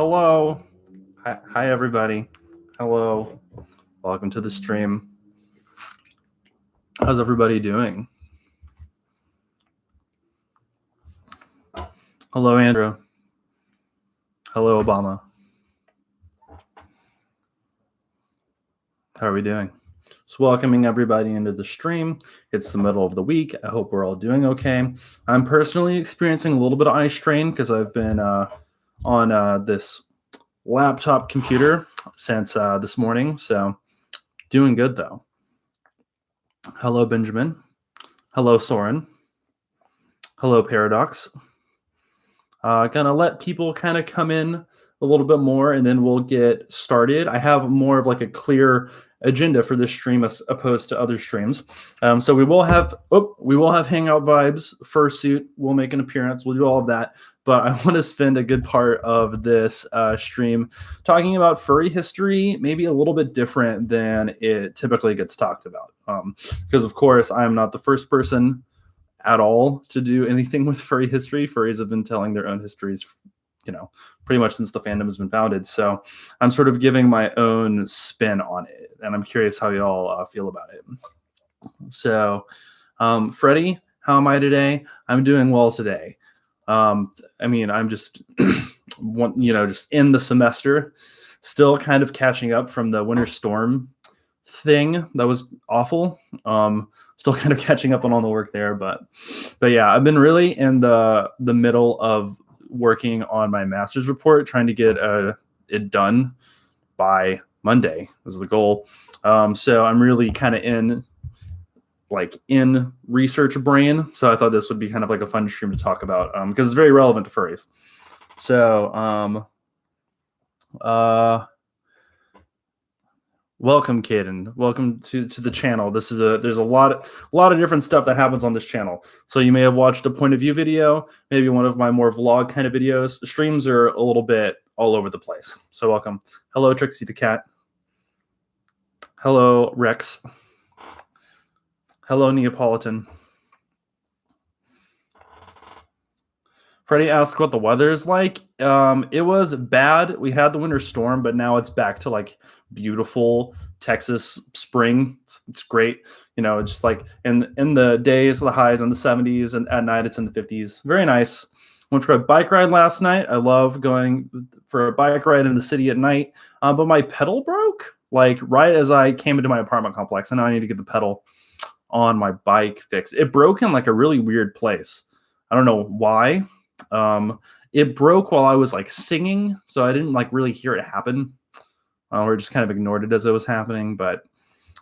Hello. Hi, everybody. Hello. Welcome to the stream. How's everybody doing? Hello, Andrew. Hello, Obama. How are we doing? So welcoming everybody into the stream. It's the middle of the week. I hope we're all doing okay. I'm personally experiencing a little bit of eye strain because I've been on this laptop computer since this morning. So doing good, though. Hello, Benjamin. Hello, Soren. Hello, Paradox. Gonna let people kind of come in a little bit more, and then we'll get started. I have more of like a clear agenda for this stream as opposed to other streams. So we will have Hangout Vibes, Fursuit will make an appearance. We'll do all of that. But I want to spend a good part of this stream talking about furry history, maybe a little bit different than it typically gets talked about. Because, of course, I am not the first person at all to do anything with furry history. Furries have been telling their own histories, pretty much since the fandom has been founded. So I'm sort of giving my own spin on it, and I'm curious how y'all feel about it. So, Freddie, how am I today? I'm doing well today. I'm just, just in the semester, still kind of catching up from the winter storm thing. That was awful. Still kind of catching up on all the work there, but yeah, I've been really in the middle of working on my master's report, trying to get it done by Monday was the goal. So I'm really kind of in research brain. So I thought this would be kind of like a fun stream to talk about because it's very relevant to furries. So welcome, Caden. Welcome to the channel. There's a lot of different stuff that happens on this channel. So you may have watched a point of view video, maybe one of my more vlog kind of videos. The streams are a little bit all over the place. So welcome. Hello, Trixie the cat. Hello, Rex. Hello, Neapolitan. Freddie asked what the weather is like. It was bad. We had the winter storm, but now it's back to like beautiful Texas spring. It's great. It's just like in the days, the highs in the 70s, and at night it's in the 50s. Very nice. Went for a bike ride last night. I love going for a bike ride in the city at night. But my pedal broke like right as I came into my apartment complex, and now I need to get the pedal on my bike fixed. It broke in like a really weird place. I don't know why. It broke while I was like singing, so I didn't like really hear it happen. Or just kind of ignored it as it was happening, but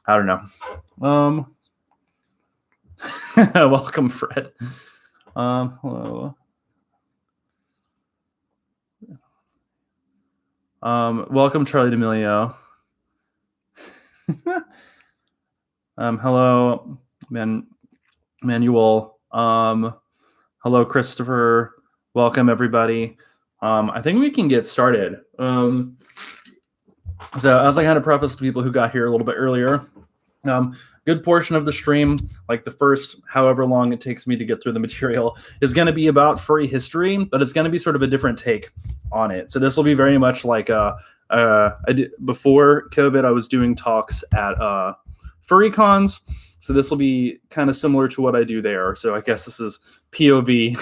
I don't know. Welcome, Fred. Hello. Welcome, Charlie D'Amelio. Hello, Manuel. Hello, Christopher. Welcome, everybody. I think we can get started. So as I kind of preface to people who got here a little bit earlier, good portion of the stream, like the first however long it takes me to get through the material, is going to be about furry history, but it's going to be sort of a different take on it. So this will be very much like before COVID, I was doing talks at furry cons. So this will be kind of similar to what I do there. So I guess this is POV.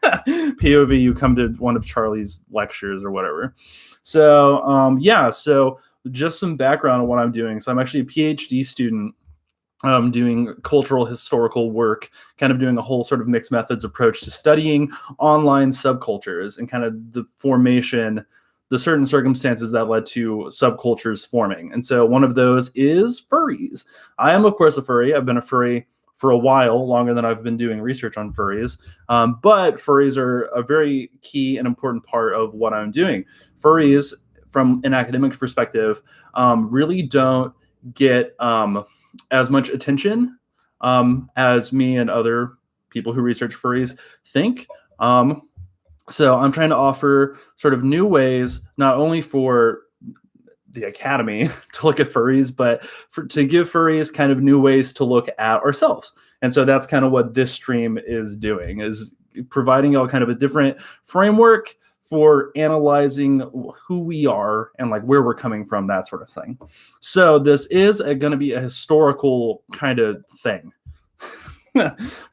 POV, you come to one of Charlie's lectures or whatever. So so just some background on what I'm doing. So I'm actually a PhD student doing cultural historical work, kind of doing a whole sort of mixed methods approach to studying online subcultures and kind of the formation, the certain circumstances that led to subcultures forming. And so one of those is furries. I am, of course, a furry. I've been a furry for a while, longer than I've been doing research on furries. But furries are a very key and important part of what I'm doing. Furries, from an academic perspective, really don't get as much attention as me and other people who research furries think. So I'm trying to offer sort of new ways, not only for the academy to look at furries, but to give furries kind of new ways to look at ourselves. And so that's kind of what this stream is doing, is providing y'all kind of a different framework for analyzing who we are and like where we're coming from, that sort of thing. So this is going to be a historical kind of thing.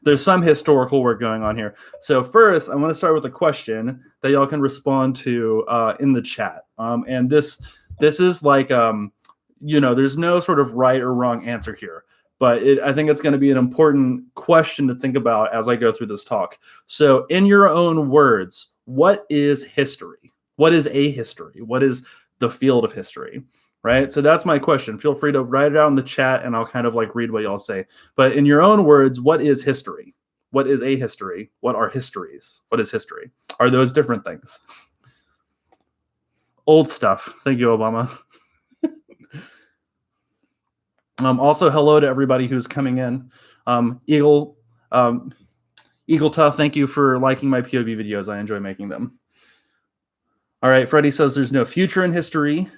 There's some historical work going on here. So first, I want to start with a question that y'all can respond to in the chat. And this is like, there's no sort of right or wrong answer here. But I think it's going to be an important question to think about as I go through this talk. So in your own words, what is history? What is a history? What is the field of history? Right? So that's my question. Feel free to write it out in the chat and I'll kind of like read what y'all say. But in your own words, what is history? What is a history? What are histories? What is history? Are those different things? Old stuff. Thank you, Obama. Also, hello to everybody who's coming in. Eagle Tough, thank you for liking my POV videos. I enjoy making them. All right, Freddie says there's no future in history.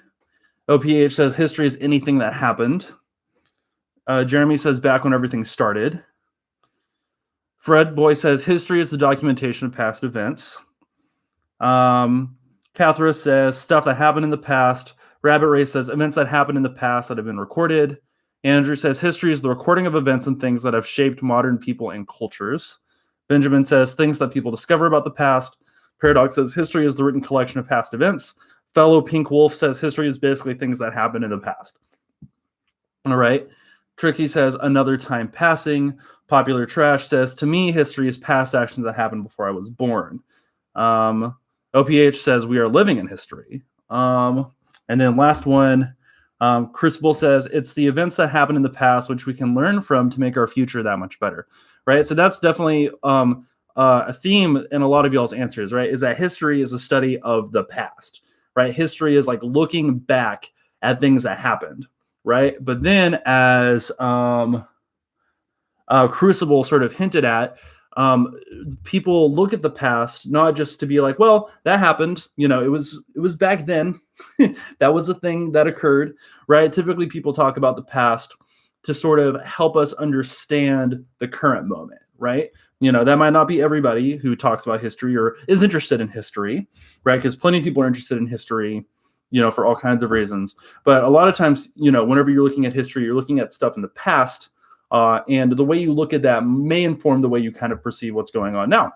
OPH says history is anything that happened. Jeremy says back when everything started. Fred Boy says history is the documentation of past events. Catherine says stuff that happened in the past. Rabbit Ray says events that happened in the past that have been recorded. Andrew says history is the recording of events and things that have shaped modern people and cultures. Benjamin says things that people discover about the past. Paradox says history is the written collection of past events. Fellow Pink Wolf says history is basically things that happened in the past. All right. Trixie says another time passing. Popular Trash says, to me, history is past actions that happened before I was born. OPH says we are living in history. And then last one, Crucible says it's the events that happened in the past which we can learn from to make our future that much better. Right. So that's definitely a theme in a lot of y'all's answers, right? Is that history is a study of the past. Right? History is like looking back at things that happened, right? But then as Crucible sort of hinted at, people look at the past not just to be like, well, that happened, it was back then. That was a thing that occurred, right? Typically people talk about the past to sort of help us understand the current moment, right? That might not be everybody who talks about history or is interested in history, right? Because plenty of people are interested in history, for all kinds of reasons. But a lot of times, whenever you're looking at history, you're looking at stuff in the past, and the way you look at that may inform the way you kind of perceive what's going on now.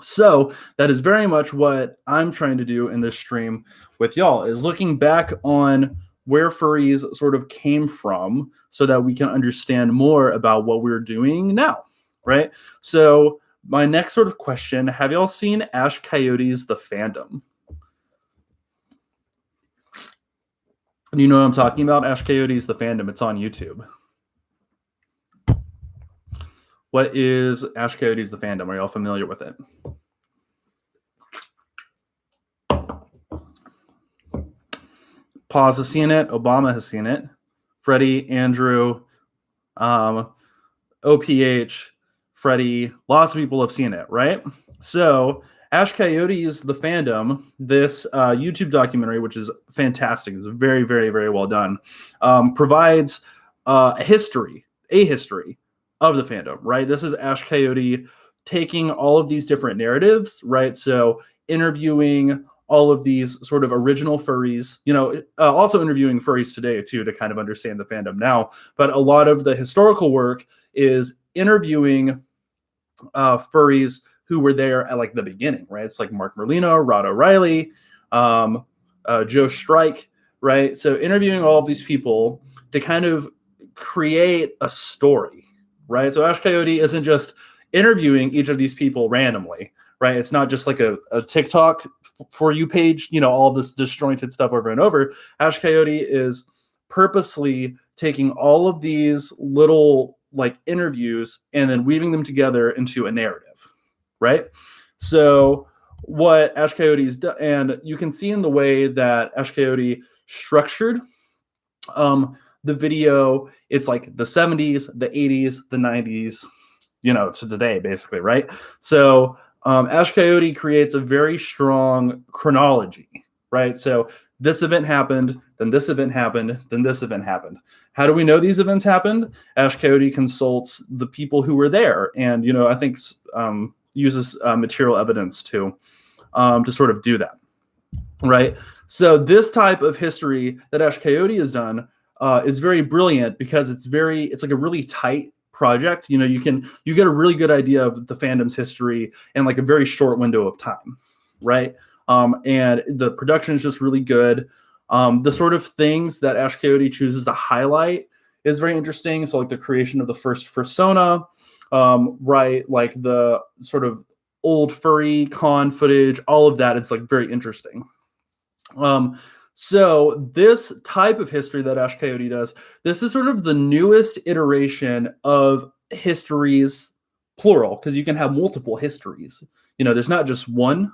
So that is very much what I'm trying to do in this stream with y'all, is looking back on where furries sort of came from so that we can understand more about what we're doing now. Right. So my next sort of question, have y'all seen Ash Coyote's The Fandom? You know what I'm talking about? Ash Coyote's The Fandom. It's on YouTube. What is Ash Coyote's The Fandom? Are y'all familiar with it? Pause has seen it. Obama has seen it. Freddie, Andrew, OPH, Freddie, lots of people have seen it, right? So Ash Coyote's The Fandom, this YouTube documentary, which is fantastic, is very, very, very well done, provides a history of the fandom, right? This is Ash Coyote taking all of these different narratives, right? So interviewing all of these sort of original furries, also interviewing furries today too, to kind of understand the fandom now. But a lot of the historical work is interviewing furries who were there at like the beginning, right? It's like Mark Merlino, Rod O'Reilly, Joe Strike, right? So interviewing all of these people to kind of create a story, right? So Ash Coyote isn't just interviewing each of these people randomly, right? It's not just like a TikTok for you page, all this disjointed stuff over and over. Ash Coyote is purposely taking all of these little like interviews and then weaving them together into a narrative, right? So what Ash Coyote's done, and you can see in the way that Ash Coyote structured the video, it's like the 70s, the 80s, the 90s, to today, basically, right? So Ash Coyote creates a very strong chronology, right? So this event happened, then this event happened, then this event happened. How do we know these events happened? Ash Coyote consults the people who were there and, I think uses material evidence too. to sort of do that, right? So this type of history that Ash Coyote has done is very brilliant because it's like a really tight project. You get a really good idea of the fandom's history in like a very short window of time, right? And the production is just really good. The sort of things that Ash Coyote chooses to highlight is very interesting. So like the creation of the first fursona, right? Like the sort of old furry con footage, all of that is like very interesting. So this type of history that Ash Coyote does, this is sort of the newest iteration of histories, plural, because you can have multiple histories. There's not just one,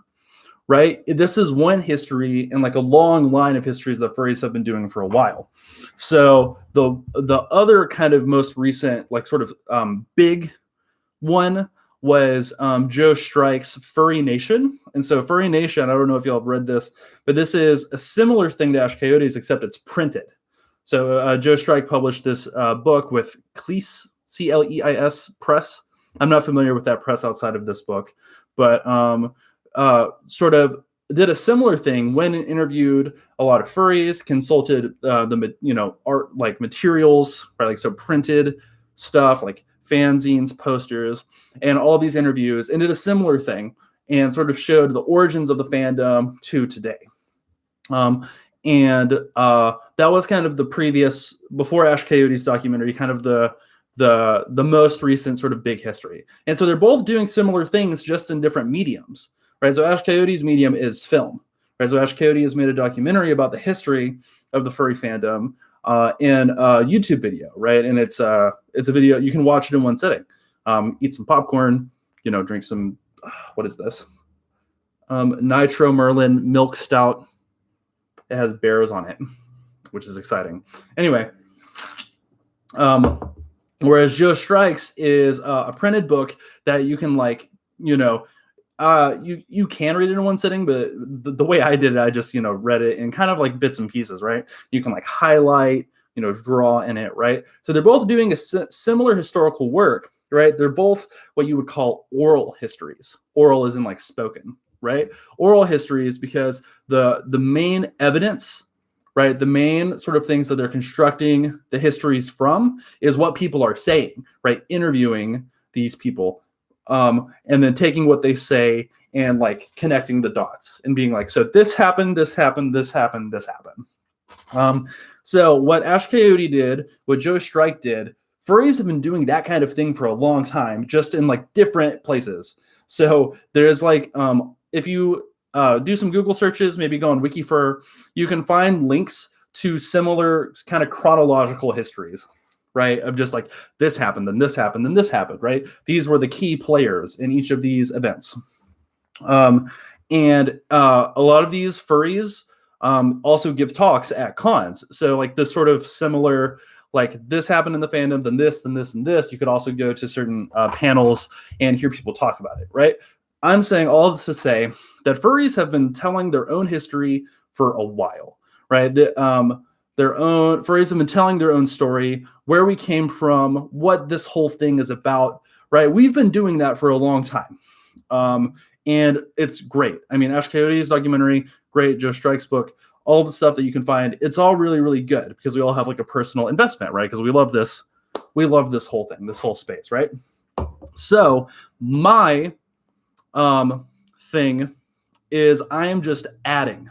right? This is one history in like a long line of histories that furries have been doing for a while. So the other kind of most recent, like sort of big one was Joe Strike's Furry Nation. And so Furry Nation, I don't know if y'all have read this, but this is a similar thing to Ash Coyote's, except it's printed. So Joe Strike published this book with Cleis, Cleis Press. I'm not familiar with that press outside of this book, but sort of did a similar thing when it interviewed a lot of furries, consulted the art, like materials, right? Like so printed stuff like fanzines, posters, and all these interviews, and did a similar thing and sort of showed the origins of the fandom to today. And that was kind of the previous, before Ash Coyote's documentary, kind of the most recent sort of big history. And so they're both doing similar things, just in different mediums, right? So Ash Coyote's medium is film, right? So Ash Coyote has made a documentary about the history of the furry fandom in a YouTube video, right? And it's a video, you can watch it in one sitting. Eat some popcorn, drink some, what is this? Nitro Merlin milk stout. It has bears on it, which is exciting. Anyway, whereas Joe Strike's is a printed book that you can you can read it in one sitting, but the way I did it, I just, read it in kind of like bits and pieces, right? You can like highlight, draw in it, right? So they're both doing a similar historical work, right? They're both what you would call oral histories. Oral is in like spoken, right? Oral histories because the main evidence, right? The main sort of things that they're constructing the histories from is what people are saying, right? Interviewing these people. And then taking what they say and like connecting the dots and being like, so this happened, this happened, this happened, this happened. So what Ash Coyote did, what Joe Strike did, furries have been doing that kind of thing for a long time, just in like different places. So there's like, if you do some Google searches, maybe go on WikiFur, you can find links to similar kind of chronological histories, right? Of just like this happened, then this happened, then this happened, right? These were the key players in each of these events. And a lot of these furries also give talks at cons. So like this sort of similar, like this happened in the fandom, then this, then this, and this. You could also go to certain panels and hear people talk about it, right? I'm saying all this to say that furries have been telling their own history for a while, right? Furries have been telling their own story, where we came from, what this whole thing is about, right? We've been doing that for a long time. And it's great. I mean, Ash Coyote's documentary, great. Joe Strike's book, all the stuff that you can find, it's all really, really good because we all have like a personal investment, right? Because we love this whole thing, this whole space, right? So my thing is I am just adding,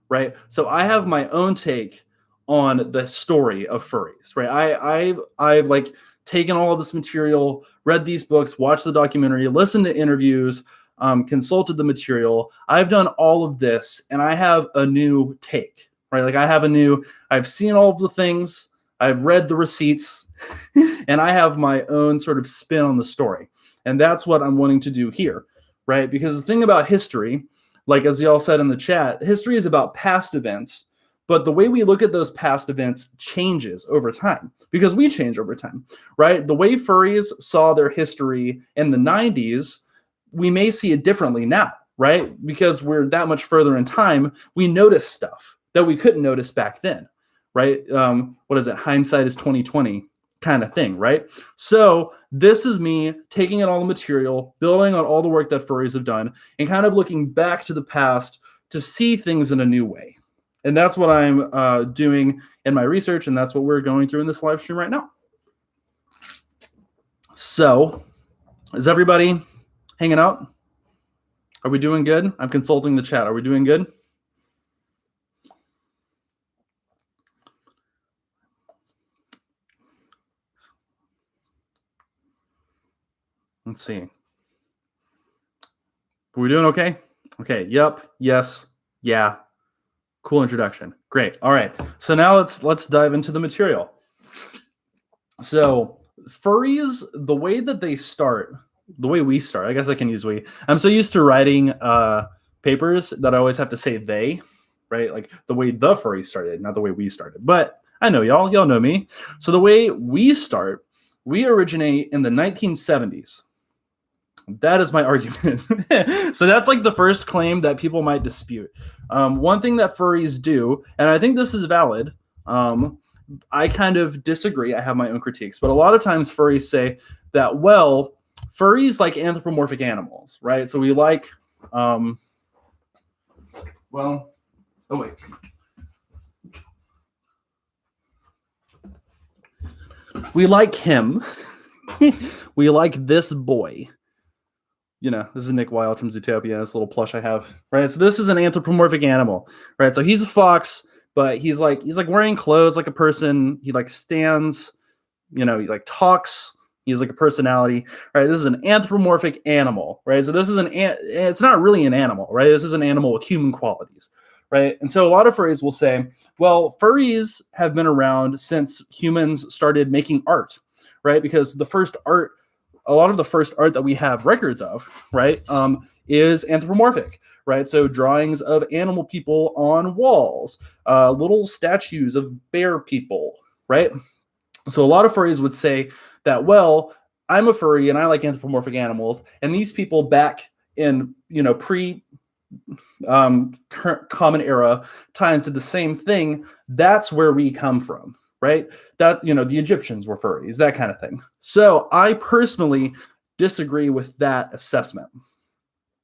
right? So I have my own take on the story of furries, right? I've like taken all of this material, read these books, watched the documentary, listened to interviews, consulted the material. I've done all of this and I have a new take, right? Like I've seen all of the things, I've read the receipts, and I have my own sort of spin on the story. And that's what I'm wanting to do here, right? Because the thing about history, like as y'all said in the chat, history is about past events, but the way we look at those past events changes over time because we change over time, right? The way furries saw their history in the 90s, we may see it differently now, right? Because we're that much further in time, we notice stuff that we couldn't notice back then, right? What is it? Hindsight is 2020, kind of thing, right? So this is me taking in all the material, building on all the work that furries have done, and kind of looking back to the past to see things in a new way. And that's what I'm doing in my research, and that's what we're going through in this live stream right now. So, is everybody hanging out? Are we doing good? I'm consulting the chat. Are we doing good? Let's see. Are we doing okay? Okay. Yep. Yes. Yeah. Cool introduction. Great. All right. So now let's dive into the material. So furries, the way that they start, the way we start, I guess I can use we. I'm so used to writing papers that I always have to say they, right? Like the way the furries started, not the way we started. But I know y'all know me. So the way we start, we originate in the 1970s. That is my argument. So that's like the first claim that people might dispute. One thing that furries do, and I think this is valid, I kind of disagree. I have my own critiques, but a lot of times furries say that, well, furries like anthropomorphic animals, right? So we like, we like him. We like this boy. You know, this is Nick Wilde from Zootopia, this little plush I have, right? So this is an anthropomorphic animal, right? So he's a fox, but he's like wearing clothes like a person. He like stands, you know, he like talks. He's like a personality, right? This is an anthropomorphic animal, right? So this is it's not really an animal, right? This is an animal with human qualities, right? And so a lot of furries will say, well, furries have been around since humans started making art, right? Because a lot of the first art that we have records of, right, is anthropomorphic, right? So drawings of animal people on walls, little statues of bear people, right? So a lot of furries would say that, well, I'm a furry and I like anthropomorphic animals, and these people back in, you know, common era times did the same thing. That's where we come from. Right? That, you know, the Egyptians were furries, that kind of thing. So I personally disagree with that assessment.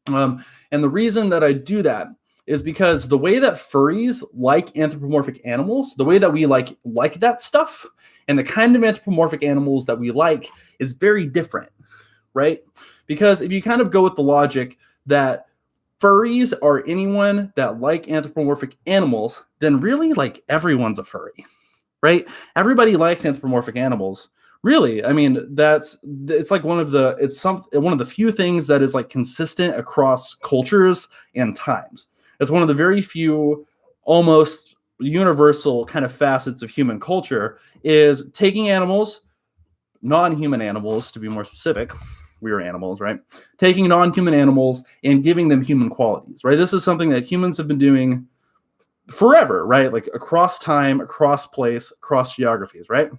And the reason that I do that is because the way that furries like anthropomorphic animals, the way that we like that stuff, and the kind of anthropomorphic animals that we like is very different, right? Because if you kind of go with the logic that furries are anyone that like anthropomorphic animals, then really like everyone's a furry. Right? Everybody likes anthropomorphic animals. Really, I mean, it's like one of the few things that is like consistent across cultures and times. It's one of the very few almost universal kind of facets of human culture is taking animals, non-human animals to be more specific. We are animals, right? Taking non-human animals and giving them human qualities, right? This is something that humans have been doing forever, right? Like across time, across place, across geographies, right?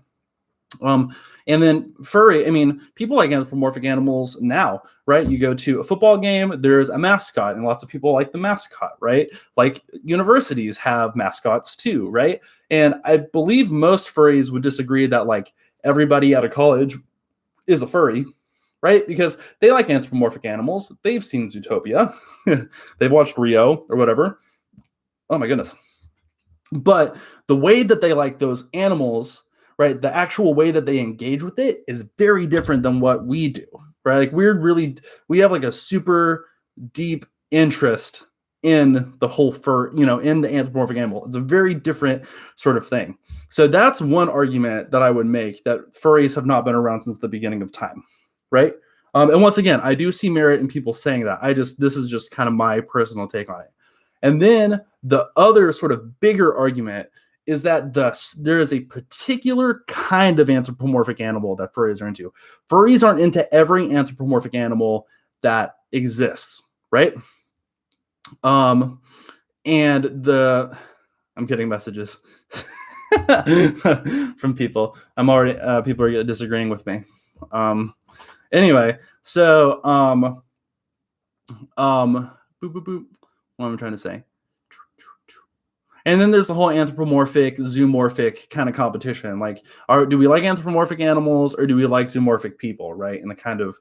And then furry, I mean, people like anthropomorphic animals now, right? You go to a football game, there's a mascot, and lots of people like the mascot, right? Like universities have mascots too, right? And I believe most furries would disagree that like everybody out of college is a furry, right? Because they like anthropomorphic animals. They've seen Zootopia. They've watched Rio or whatever. Oh my goodness. But the way that they like those animals, right, the actual way that they engage with it is very different than what we do, right? Like we have like a super deep interest in the whole in the anthropomorphic animal. It's a very different sort of thing. So that's one argument that I would make, that furries have not been around since the beginning of time, right? And once again, I do see merit in people saying that. This is just kind of my personal take on it. And then the other sort of bigger argument is that there is a particular kind of anthropomorphic animal that furries are into. Furries aren't into every anthropomorphic animal that exists, right? I'm getting messages from people. People are disagreeing with me. Anyway, so boop, boop, boop. What am I trying to say? And then there's the whole anthropomorphic, zoomorphic kind of competition. Like, do we like anthropomorphic animals or do we like zoomorphic people, right? And the kind of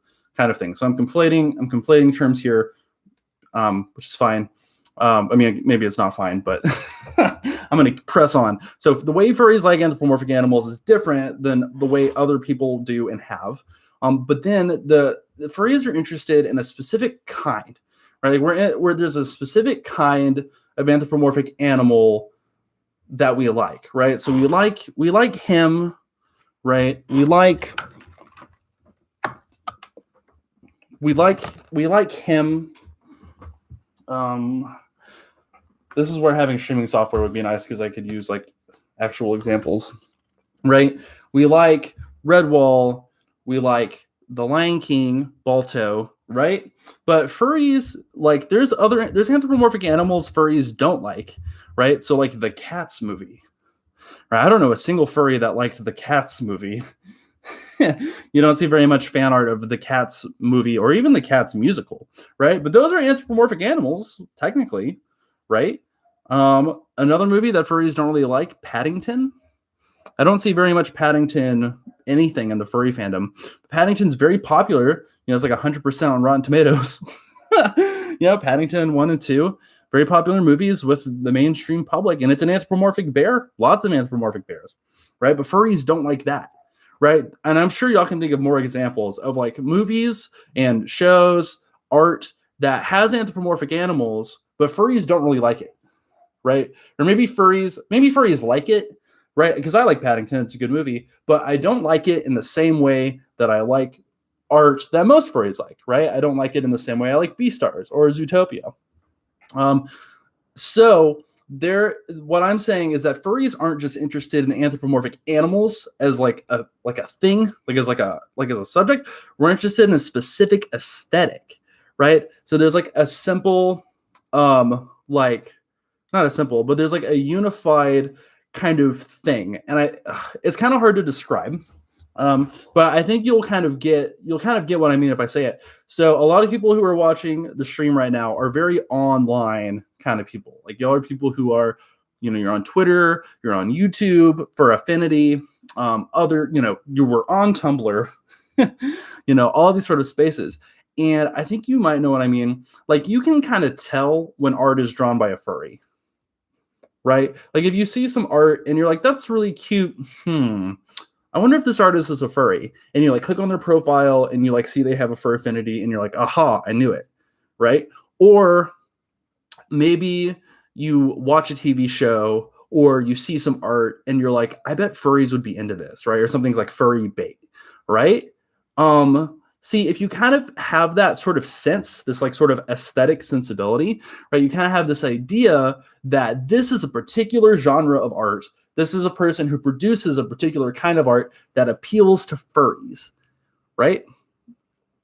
thing. So I'm conflating terms here, which is fine. I mean, maybe it's not fine, but I'm going to press on. So the way furries like anthropomorphic animals is different than the way other people do and have. But then the furries are interested in a specific kind, right? Where there's a specific kind of anthropomorphic animal that we like, right? So we like him, right? We like him. This is where having streaming software would be nice because I could use like actual examples, right? We like Redwall, we like the Lion King, Balto, right? But furries, like there's anthropomorphic animals furries don't like, right? So like the Cats movie, right? I don't know a single furry that liked the Cats movie. You don't see very much fan art of the Cats movie or even the Cats musical, right? But those are anthropomorphic animals, technically, right? Another movie that furries don't really like, Paddington. I don't see very much Paddington anything in the furry fandom. Paddington's very popular. It's like 100% on Rotten Tomatoes. Paddington 1 and 2, very popular movies with the mainstream public, and it's an anthropomorphic bear. Lots of anthropomorphic bears, right? But furries don't like that, right? And I'm sure y'all can think of more examples of like movies and shows, art that has anthropomorphic animals, but furries don't really like it, right? Or maybe furries like it, right? Because I like Paddington, it's a good movie, but I don't like it in the same way that I like art that most furries like, right? I don't like it in the same way I like Beastars or Zootopia. So what I'm saying is that furries aren't just interested in anthropomorphic animals as like a thing, as a subject. We're interested in a specific aesthetic, right? So there's like a simple, not a simple, but there's like a unified kind of thing, and it's kind of hard to describe. But I think you'll kind of get what I mean if I say it. So a lot of people who are watching the stream right now are very online kind of people. Like y'all are people who are, you're on Twitter, you're on YouTube for affinity, you were on Tumblr, all these sort of spaces. And I think you might know what I mean. Like you can kind of tell when art is drawn by a furry, right? Like if you see some art and you're like, that's really cute. I wonder if this artist is a furry, and you like click on their profile and you like see they have a fur affinity and you're like, aha, I knew it, right? Or maybe you watch a TV show or you see some art and you're like, I bet furries would be into this, right? Or something's like furry bait, right? See, if you kind of have that sort of sense, this like sort of aesthetic sensibility, right? You kind of have this idea that this is a particular genre of art. This is a person who produces a particular kind of art that appeals to furries, right?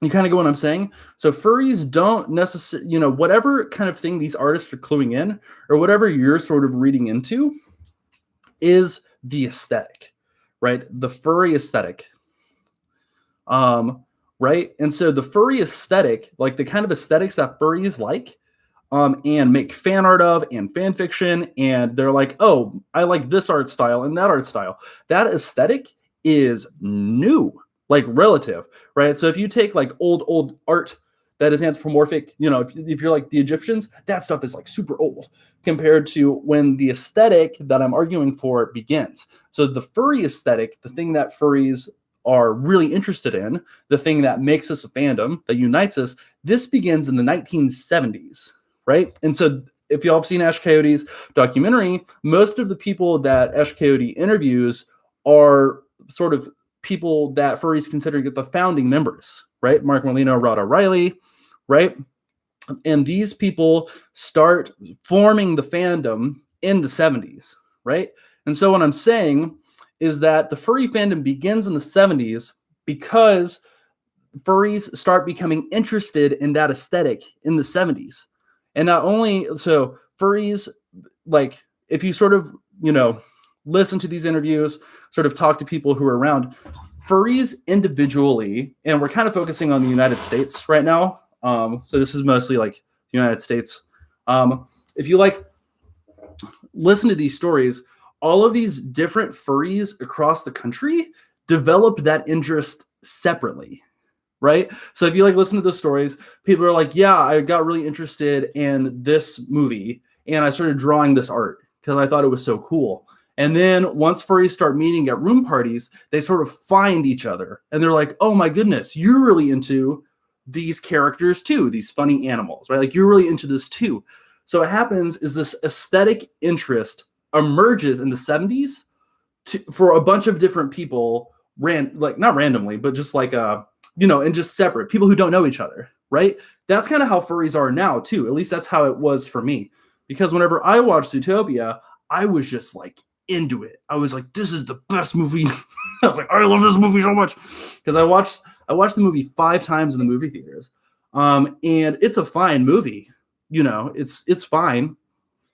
You kind of get what I'm saying? So furries don't necessarily, whatever kind of thing these artists are cluing in or whatever you're sort of reading into is the aesthetic, right? The furry aesthetic. Right? And so the furry aesthetic, like the kind of aesthetics that furries like, and make fan art of and fan fiction, and they're like, oh, I like this art style and that art style. That aesthetic is new, like relative, right? So if you take like old art that is anthropomorphic, if you're like the Egyptians, that stuff is like super old compared to when the aesthetic that I'm arguing for begins. So the furry aesthetic, the thing that furries are really interested in, the thing that makes us a fandom, that unites us, this begins in the 1970s. Right? And so if y'all have seen Ash Coyote's documentary, most of the people that Ash Coyote interviews are sort of people that furries consider the founding members, right? Mark Molino, Rod O'Reilly, right? And these people start forming the fandom in the 70s, right? And so what I'm saying is that the furry fandom begins in the 70s because furries start becoming interested in that aesthetic in the 70s. And not only so, furries, like if you sort of, listen to these interviews, sort of talk to people who are around, furries individually, and we're kind of focusing on the United States right now. So this is mostly like the United States. If you like listen to these stories, all of these different furries across the country developed that interest separately, right? So if you like listen to the stories, people are like, yeah, I got really interested in this movie and I started drawing this art because I thought it was so cool. And then once furries start meeting at room parties, they sort of find each other and they're like, oh my goodness, you're really into these characters too, these funny animals, right? Like you're really into this too. So what happens is this aesthetic interest emerges in the 70s for a bunch of different people, like not randomly, but just like and just separate people who don't know each other, right? That's kind of how furries are now too. At least that's how it was for me. Because whenever I watched Zootopia, I was just like into it. I was like, this is the best movie. I was like, I love this movie so much. Because I watched the movie 5 times in the movie theaters. And it's a fine movie. It's fine.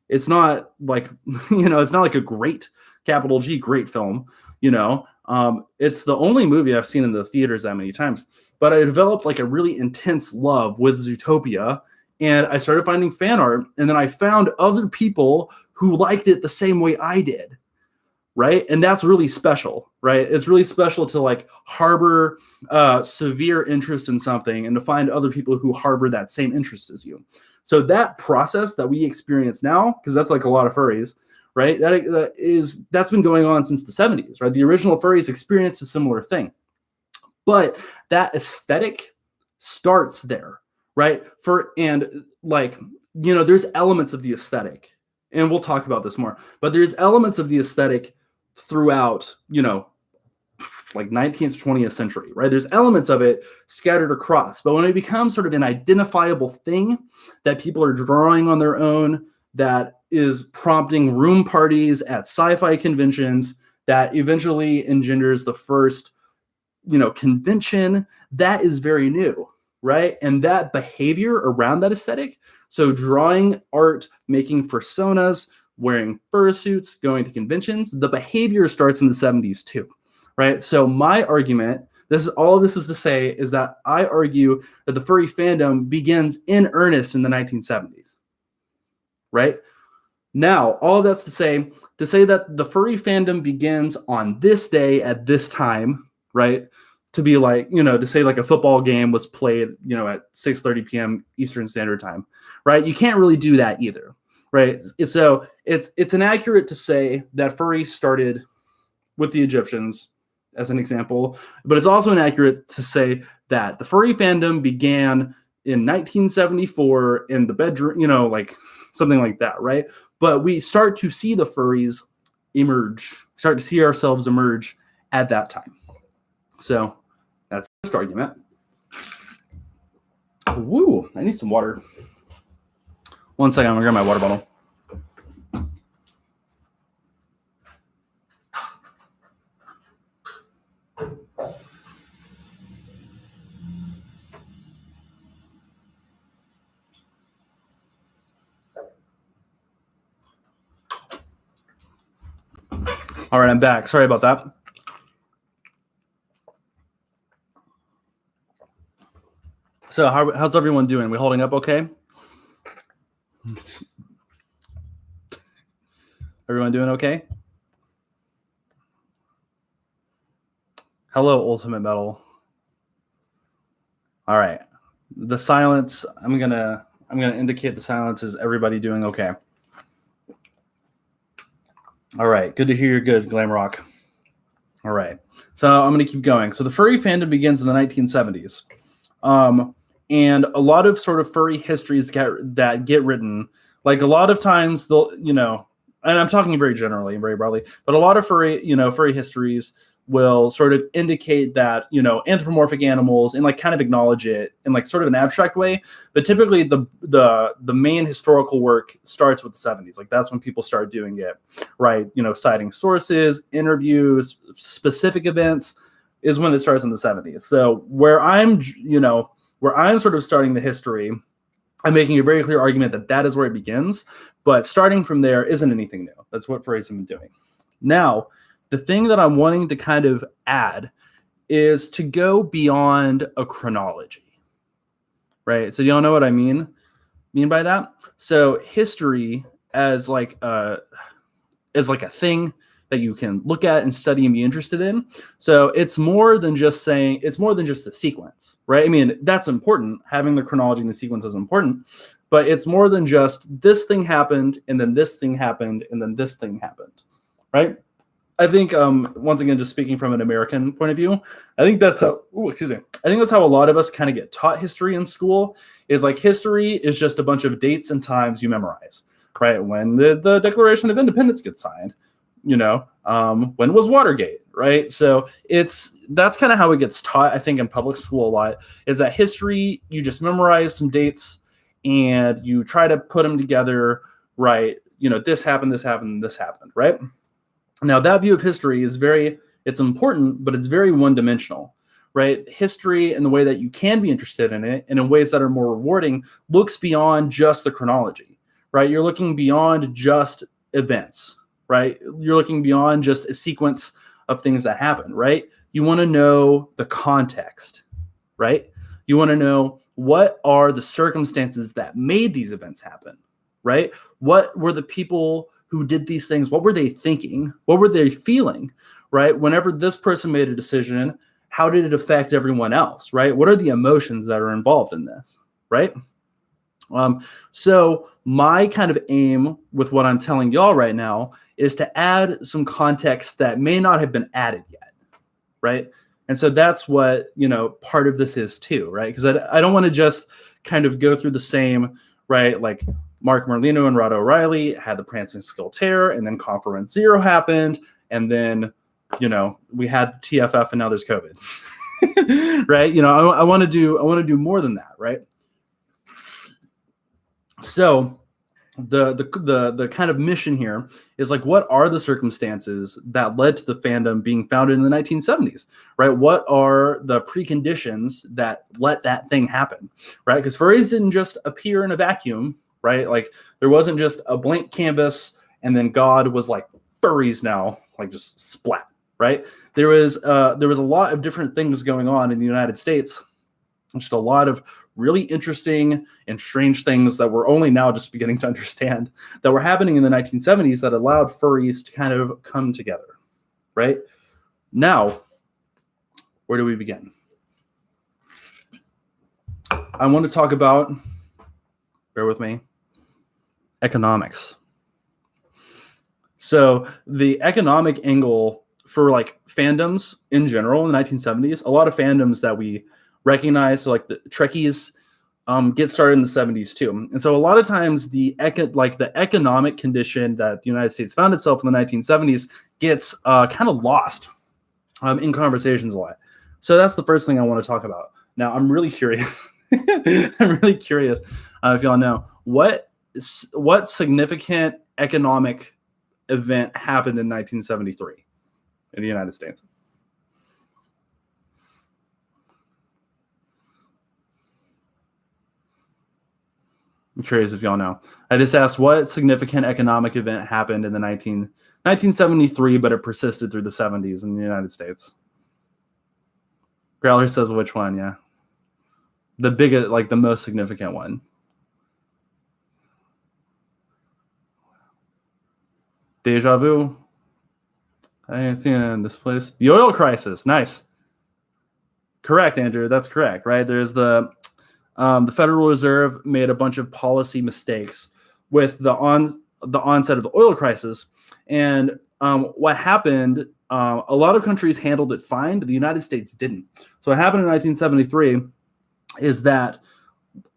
It's not like, it's not like a great capital G great film, it's the only movie I've seen in the theaters that many times, but I developed like a really intense love with Zootopia and I started finding fan art and then I found other people who liked it the same way I did. Right. And that's really special, right? It's really special to like harbor severe interest in something and to find other people who harbor that same interest as you. So that process that we experience now, because that's like a lot of furries, right? That's been going on since the 70s, right? The original furries experienced a similar thing. But that aesthetic starts there, right? There's elements of the aesthetic, and we'll talk about this more, but there's elements of the aesthetic throughout, like 19th, 20th century, right? There's elements of it scattered across, but when it becomes sort of an identifiable thing that people are drawing on their own, that is prompting room parties at sci-fi conventions, that eventually engenders the first, convention, that is very new, right? And that behavior around that aesthetic, so drawing art, making personas, wearing fursuits, going to conventions, the behavior starts in the 70s too, right? So my argument, all of this is to say, is that I argue that the furry fandom begins in earnest in the 1970s, right? Now, all of that's to say that the furry fandom begins on this day at this time, right? To be like, to say like a football game was played, at 6:30 p.m. Eastern Standard Time, right? You can't really do that either, right? So it's inaccurate to say that furries started with the Egyptians as an example, but it's also inaccurate to say that the furry fandom began in 1974 in the bedroom, like something like that, right? But we start to see the furries emerge, start to see ourselves emerge at that time. So that's the first argument. Woo, I need some water. One second, I'm gonna grab my water bottle. All right, I'm back. Sorry about that. So how's everyone doing? We holding up okay? Everyone doing okay? Hello, Ultimate Metal. All right. The silence, I'm gonna indicate the silence is everybody doing okay. All right. Good to hear you're good, Glam Rock. All right. So I'm going to keep going. So the furry fandom begins in the 1970s. And a lot of sort of furry histories that get written, like a lot of times they'll, and I'm talking very generally and very broadly, but a lot of furry histories will sort of indicate that, anthropomorphic animals and like kind of acknowledge it in like sort of an abstract way. But typically the main historical work starts with the 70s. Like that's when people start doing it, right? Citing sources, interviews, specific events is when it starts in the 70s. So where I'm sort of starting the history, I'm making a very clear argument that is where it begins, but starting from there isn't anything new. That's what furries have been doing. Now, the thing that I'm wanting to kind of add is to go beyond a chronology, right? So y'all know what I mean by that? So history as like a thing that you can look at and study and be interested in. So it's more than just the sequence, right? I mean, that's important. Having the chronology and the sequence is important, but it's more than just this thing happened and then this thing happened and then this thing happened, right? I think once again, just speaking from an American point of view, I think that's how I think that's how a lot of us kind of get taught history in school, is like history is just a bunch of dates and times you memorize, right? When the Declaration of Independence gets signed, when was Watergate, right? So that's kind of how it gets taught, I think, in public school a lot, is that history, you just memorize some dates and you try to put them together, right? This happened, this happened, right? Now, that view of history it's important, but it's very one-dimensional, right? History, and the way that you can be interested in it and in ways that are more rewarding, looks beyond just the chronology, right? You're looking beyond just events, right? You're looking beyond just a sequence of things that happen, right? You want to know the context, right? You want to know what are the circumstances that made these events happen, right? What were the people who did these things? What were they thinking? What were they feeling, right? Whenever this person made a decision, how did it affect everyone else, right? What are the emotions that are involved in this, right? So my kind of aim with what I'm telling y'all right now is to add some context that may not have been added yet, right? And so that's what, part of this is too, right? Because I don't want to just kind of go through the same, right? Like Mark Merlino and Rod O'Reilly had the Prancing Skull Tear, and then Conference Zero happened, and then, we had TFF, and now there's COVID, right? I want to do more than that, right? So the kind of mission here is like, what are the circumstances that led to the fandom being founded in the 1970s, right? What are the preconditions that let that thing happen, right? Because furries didn't just appear in a vacuum, right? Like, there wasn't just a blank canvas and then God was like, furries now, like, just splat, right? There was a lot of different things going on in the United States. Just a lot of really interesting and strange things that we're only now just beginning to understand that were happening in the 1970s that allowed furries to kind of come together, right? Now, where do we begin? I want to talk about, bear with me, economics. So the economic angle for like fandoms in general in the 1970s, a lot of fandoms that we recognize, so like the Trekkies, get started in the 70s too. And so a lot of times the economic condition that the United States found itself in the 1970s gets kind of lost in conversations a lot. So that's the first thing I want to talk about. Now, I'm really curious. If y'all know what significant economic event happened in 1973 in the United States. I'm curious if y'all know. I just asked what significant economic event happened in the 1973, but it persisted through the 70s in the United States. Growler says which one, yeah. The biggest, like the most significant one. Deja vu. I ain't seen it in this place. The oil crisis. Nice. Correct, Andrew. That's correct, right? There's the Federal Reserve made a bunch of policy mistakes with the onset of the oil crisis. And what happened, a lot of countries handled it fine, but the United States didn't. So what happened in 1973 is that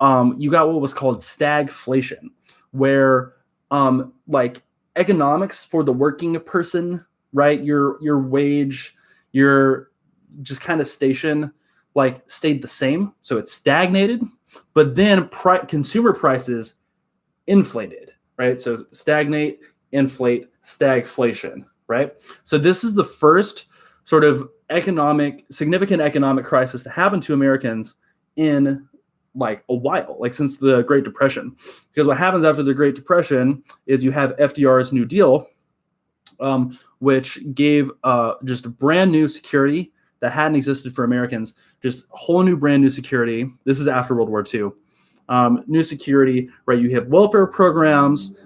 you got what was called stagflation, where like economics for the working person, right? Your wage, your just kind of station, like stayed the same. So it stagnated, but then consumer prices inflated, right? So stagnate, inflate, stagflation, right? So this is the first sort of significant economic crisis to happen to Americans in like a while, like since the Great Depression. Because what happens after the Great Depression is you have FDR's New Deal, which gave just brand new security that hadn't existed for Americans, just whole new brand new security. This is after World War II. new security, right? You have welfare programs.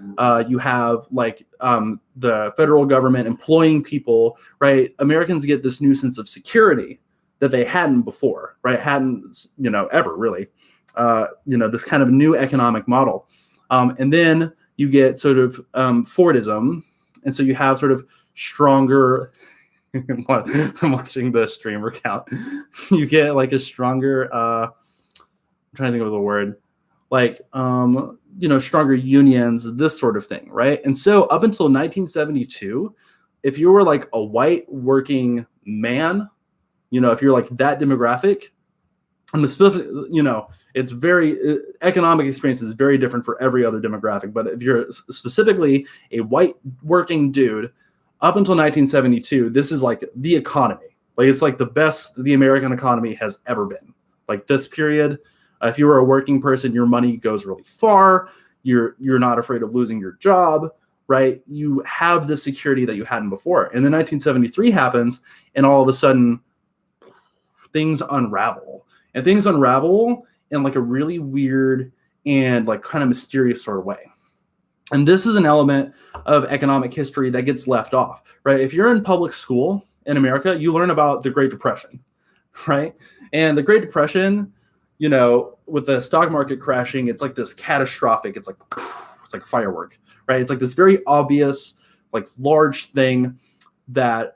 You have like the federal government employing people, right? Americans get this new sense of security that they hadn't before, right? Hadn't, ever really. This kind of new economic model. And then you get sort of Fordism. And so you have sort of stronger, I'm watching the streamer count. You get like a stronger, I'm trying to think of the word, like, stronger unions, this sort of thing, right? And so up until 1972, if you were like a white working man, if you're like that demographic, and the specific, it's very economic experience is very different for every other demographic. But if you're specifically a white working dude, up until 1972, this is like the economy. Like it's like the best the American economy has ever been. Like this period, if you were a working person, your money goes really far. You're not afraid of losing your job, right? You have the security that you hadn't before. And then 1973 happens, and all of a sudden, things unravel. And things unravel in like a really weird and like kind of mysterious sort of way. And this is an element of economic history that gets left off, right? If you're in public school in America, you learn about the Great Depression, right? And the Great Depression, with the stock market crashing, it's like this catastrophic, it's like a firework, right? It's like this very obvious, like large thing that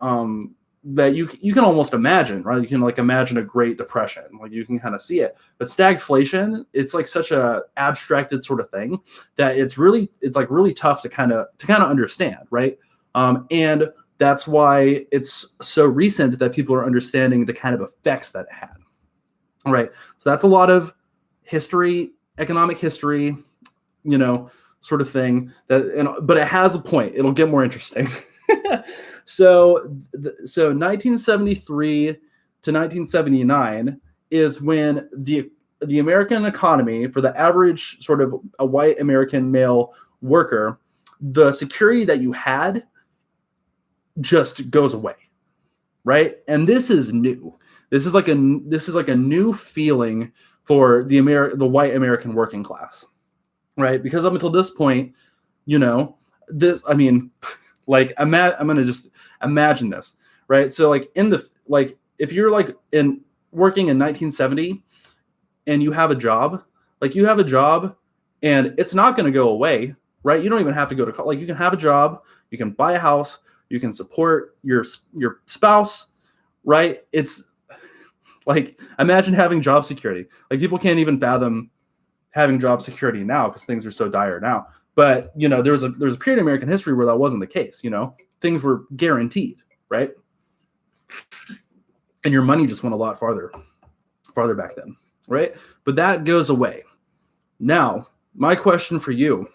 that you can almost imagine, right? You can like imagine a Great Depression, like you can kind of see it. But stagflation, it's like such a abstracted sort of thing that it's like really tough to kind of understand, right? And that's why it's so recent that people are understanding the kind of effects that it had. All right, so that's a lot of history, economic history, sort of thing. But it has a point. It'll get more interesting. So 1973 to 1979 is when the American economy, for the average sort of a white American male worker, the security that you had just goes away, right? And this is new. This is like a new feeling for the white American working class, right? Because up until this point, like I'm gonna just imagine this, right? So like if you're like working in 1970 and you have a job, and it's not gonna go away, right? You don't even have to go to college. Like you can have a job, you can buy a house, you can support your spouse, right? It's like imagine having job security. Like people can't even fathom having job security now because things are so dire now. But there was a period in American history where that wasn't the case. Things were guaranteed, right? And your money just went a lot farther back then, right? But that goes away. Now, my question for you,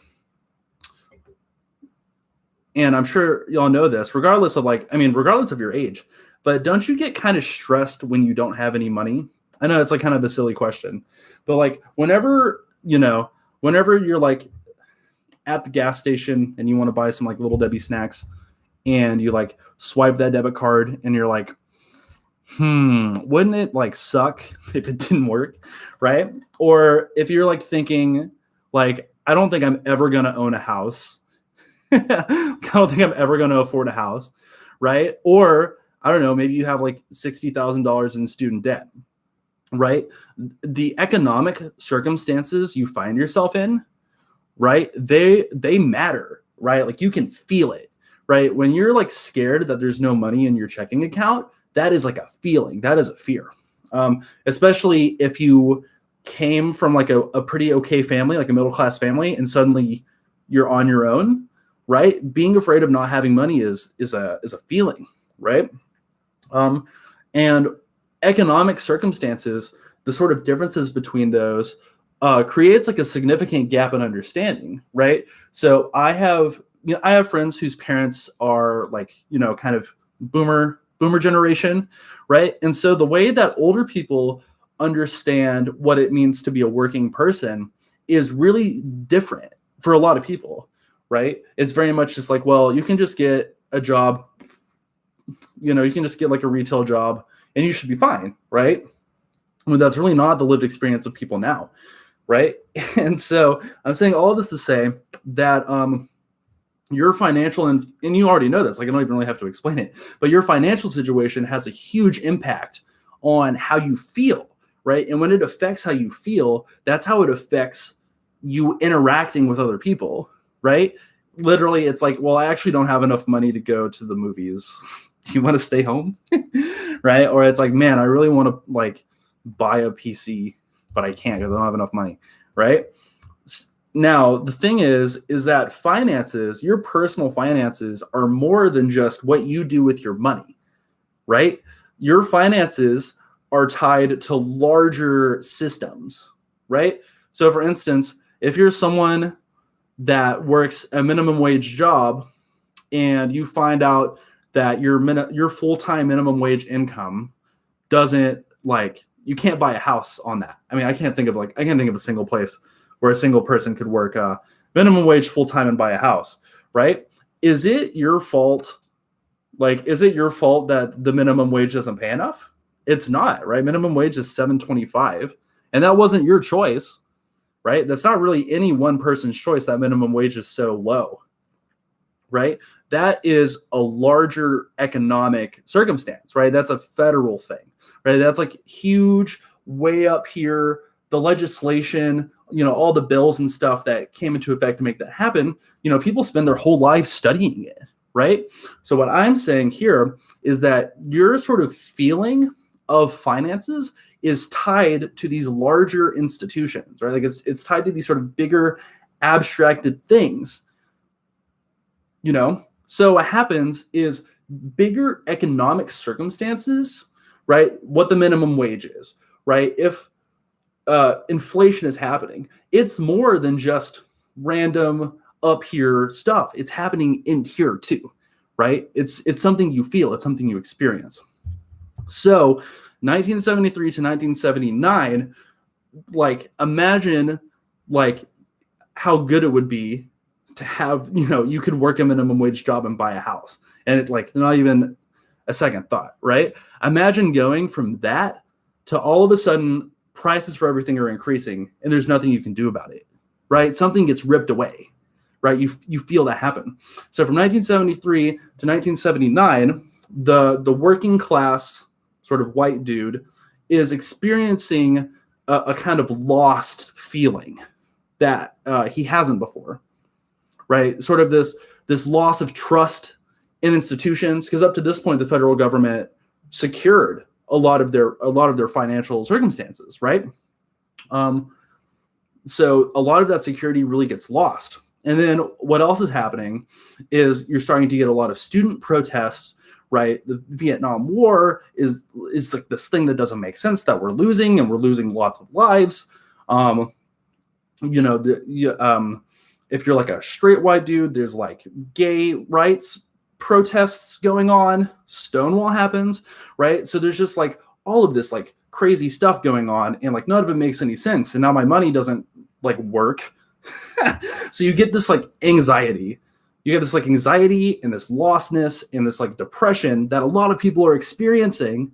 and I'm sure y'all know this, regardless of your age, but don't you get kind of stressed when you don't have any money? I know it's like kind of a silly question, but like whenever you're like at the gas station and you want to buy some like Little Debbie snacks and you like swipe that debit card and you're like, wouldn't it like suck if it didn't work, right? Or if you're like thinking like, I don't think I'm ever going to own a house. I don't think I'm ever going to afford a house, right? Or I don't know, maybe you have like $60,000 in student debt, right? The economic circumstances you find yourself in, right? They matter, right? Like you can feel it, right? When you're like scared that there's no money in your checking account, that is like a feeling. That is a fear. Especially if you came from like a pretty okay family, like a middle-class family, and suddenly you're on your own, right? Being afraid of not having money is a feeling, right? And economic circumstances, the sort of differences between those creates like a significant gap in understanding, right? So I have friends whose parents are like, kind of boomer generation, right? And so the way that older people understand what it means to be a working person is really different for a lot of people, right? It's very much just like, well, you can just get a job, you can just get like a retail job and you should be fine, right? Well, that's really not the lived experience of people now. right? And so I'm saying all this to say that your financial and you already know this, like I don't even really have to explain it, but your financial situation has a huge impact on how you feel, right? And when it affects how you feel, that's how it affects you interacting with other people, right? Literally, it's like, well, I actually don't have enough money to go to the movies. Do you want to stay home? Right? Or it's like, man, I really want to like buy a PC, but I can't because I don't have enough money, right? Now, the thing is that finances, your personal finances are more than just what you do with your money, right? Your finances are tied to larger systems, right? So, for instance, if you're someone that works a minimum wage job and you find out that your full-time minimum wage income doesn't like you can't buy a house on that. I mean, I can't think of a single place where a single person could work minimum wage full-time and buy a house, right? Is it your fault? Like, is it your fault that the minimum wage doesn't pay enough? It's not, right? Minimum wage is $7.25, and that wasn't your choice, right? That's not really any one person's choice that minimum wage is so low, right? That is a larger economic circumstance, right? That's a federal thing, right? That's like huge, way up here. The legislation, all the bills and stuff that came into effect to make that happen, people spend their whole lives studying it, right? So what I'm saying here is that your sort of feeling of finances is tied to these larger institutions, right? Like it's tied to these sort of bigger abstracted things, So what happens is bigger economic circumstances, right? What the minimum wage is, right? If inflation is happening, it's more than just random up here stuff. It's happening in here too, right? It's something you feel. It's something you experience. So 1973 to 1979, like imagine like how good it would be to have, you could work a minimum wage job and buy a house. And it like not even a second thought, right? Imagine going from that to all of a sudden prices for everything are increasing and there's nothing you can do about it, right? Something gets ripped away, right? You feel that happen. So from 1973 to 1979, the working class sort of white dude is experiencing a kind of lost feeling that he hasn't before, right? Sort of this loss of trust in institutions, because up to this point, the federal government secured a lot of their financial circumstances, right? So a lot of that security really gets lost. And then what else is happening is you're starting to get a lot of student protests, right? The Vietnam War is like this thing that doesn't make sense that we're losing, and we're losing lots of lives. If you're like a straight white dude, there's like gay rights protests going on. Stonewall happens, right? So there's just like all of this like crazy stuff going on, and like none of it makes any sense. And now my money doesn't like work. So you get this like anxiety. You get this like anxiety and this lostness and this like depression that a lot of people are experiencing